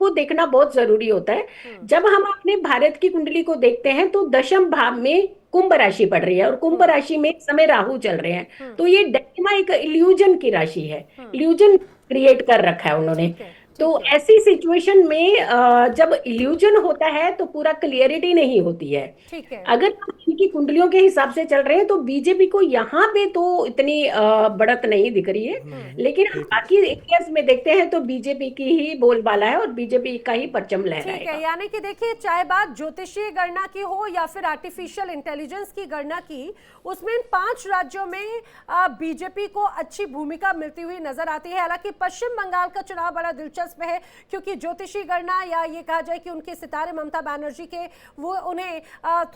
को देखना बहुत जरूरी होता है। जब हम अपने भारत की कुंडली को देखते हैं तो दशम भाव में कुंभ राशि पड़ रही है और कुंभ राशि में इस समय राहु चल रहे हैं, तो ये डेमा एक इल्यूजन की राशि है, इल्यूजन क्रिएट कर रखा है उन्होंने। तो ऐसी सिचुएशन में जब इल्यूजन होता है तो पूरा क्लियरिटी नहीं होती है। अगर हम इनकी कुंडलियों के हिसाब से चल रहे हैं तो बीजेपी को यहाँ पे तो इतनी बढ़त नहीं दिख रही है, लेकिन हम बाकी एरियाज में देखते हैं तो बीजेपी की ही बोलबाला है और बीजेपी का ही परचम लहराएगा। यानी कि देखिए, चाहे बात ज्योतिषीय गणना की हो या फिर आर्टिफिशियल इंटेलिजेंस की गणना की, उसमें 5 राज्यों में बीजेपी को अच्छी भूमिका मिलती हुई नजर आती है। हालांकि पश्चिम बंगाल का चुनाव बड़ा दिलचस्प दिलचस्प है क्योंकि ज्योतिषी गणना या ये कहा जाए कि उनके सितारे ममता बनर्जी के वो उन्हें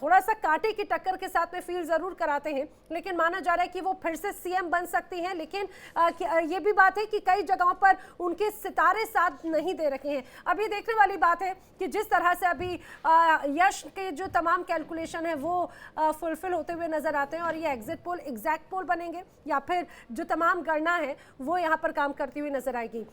थोड़ा सा कांटे की टक्कर के साथ में फील जरूर कराते हैं, लेकिन माना जा रहा है कि वो फिर से सीएम बन सकती हैं। लेकिन ये भी बात है कि कई जगहों पर उनके सितारे साथ नहीं दे रखे हैं। अभी देखने वाली बात है कि जिस तरह से अभी यश के जो तमाम कैलकुलेशन है वो फुलफिल होते हुए नजर आते हैं और ये एग्जिट पोल एग्जैक्ट पोल बनेंगे या फिर जो तमाम गणना है वो यहाँ पर काम करती हुई नजर आएगी।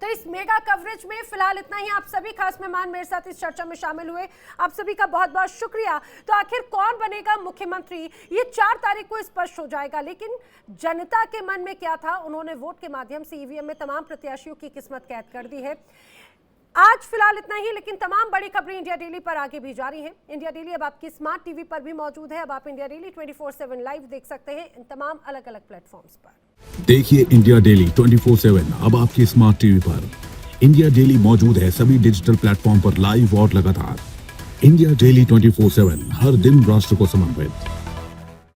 तो इस मेगा कवरेज में फिलहाल इतना ही। आप सभी खास मेहमान मेरे साथ इस चर्चा में शामिल हुए, आप सभी का बहुत बहुत शुक्रिया। तो आखिर कौन बनेगा मुख्यमंत्री ये 4 तारीख को स्पष्ट हो जाएगा, लेकिन जनता के मन में क्या था, उन्होंने वोट के माध्यम से ईवीएम में तमाम प्रत्याशियों की किस्मत कैद कर दी है। आज फिलहाल इतना ही, लेकिन तमाम बड़ी खबरें इंडिया डेली पर आगे भी जारी हैं। इंडिया डेली अब आपकी स्मार्ट टीवी पर भी मौजूद है। अब आप इंडिया डेली 24/7 लाइव देख सकते हैं इन तमाम अलग अलग प्लेटफॉर्म्स पर। देखिए इंडिया डेली 24/7 अब आपकी स्मार्ट टीवी पर। इंडिया डेली मौजूद है सभी डिजिटल प्लेटफॉर्म पर लाइव और लगातार। इंडिया डेली 24/7 हर दिन राष्ट्र को समर्पित।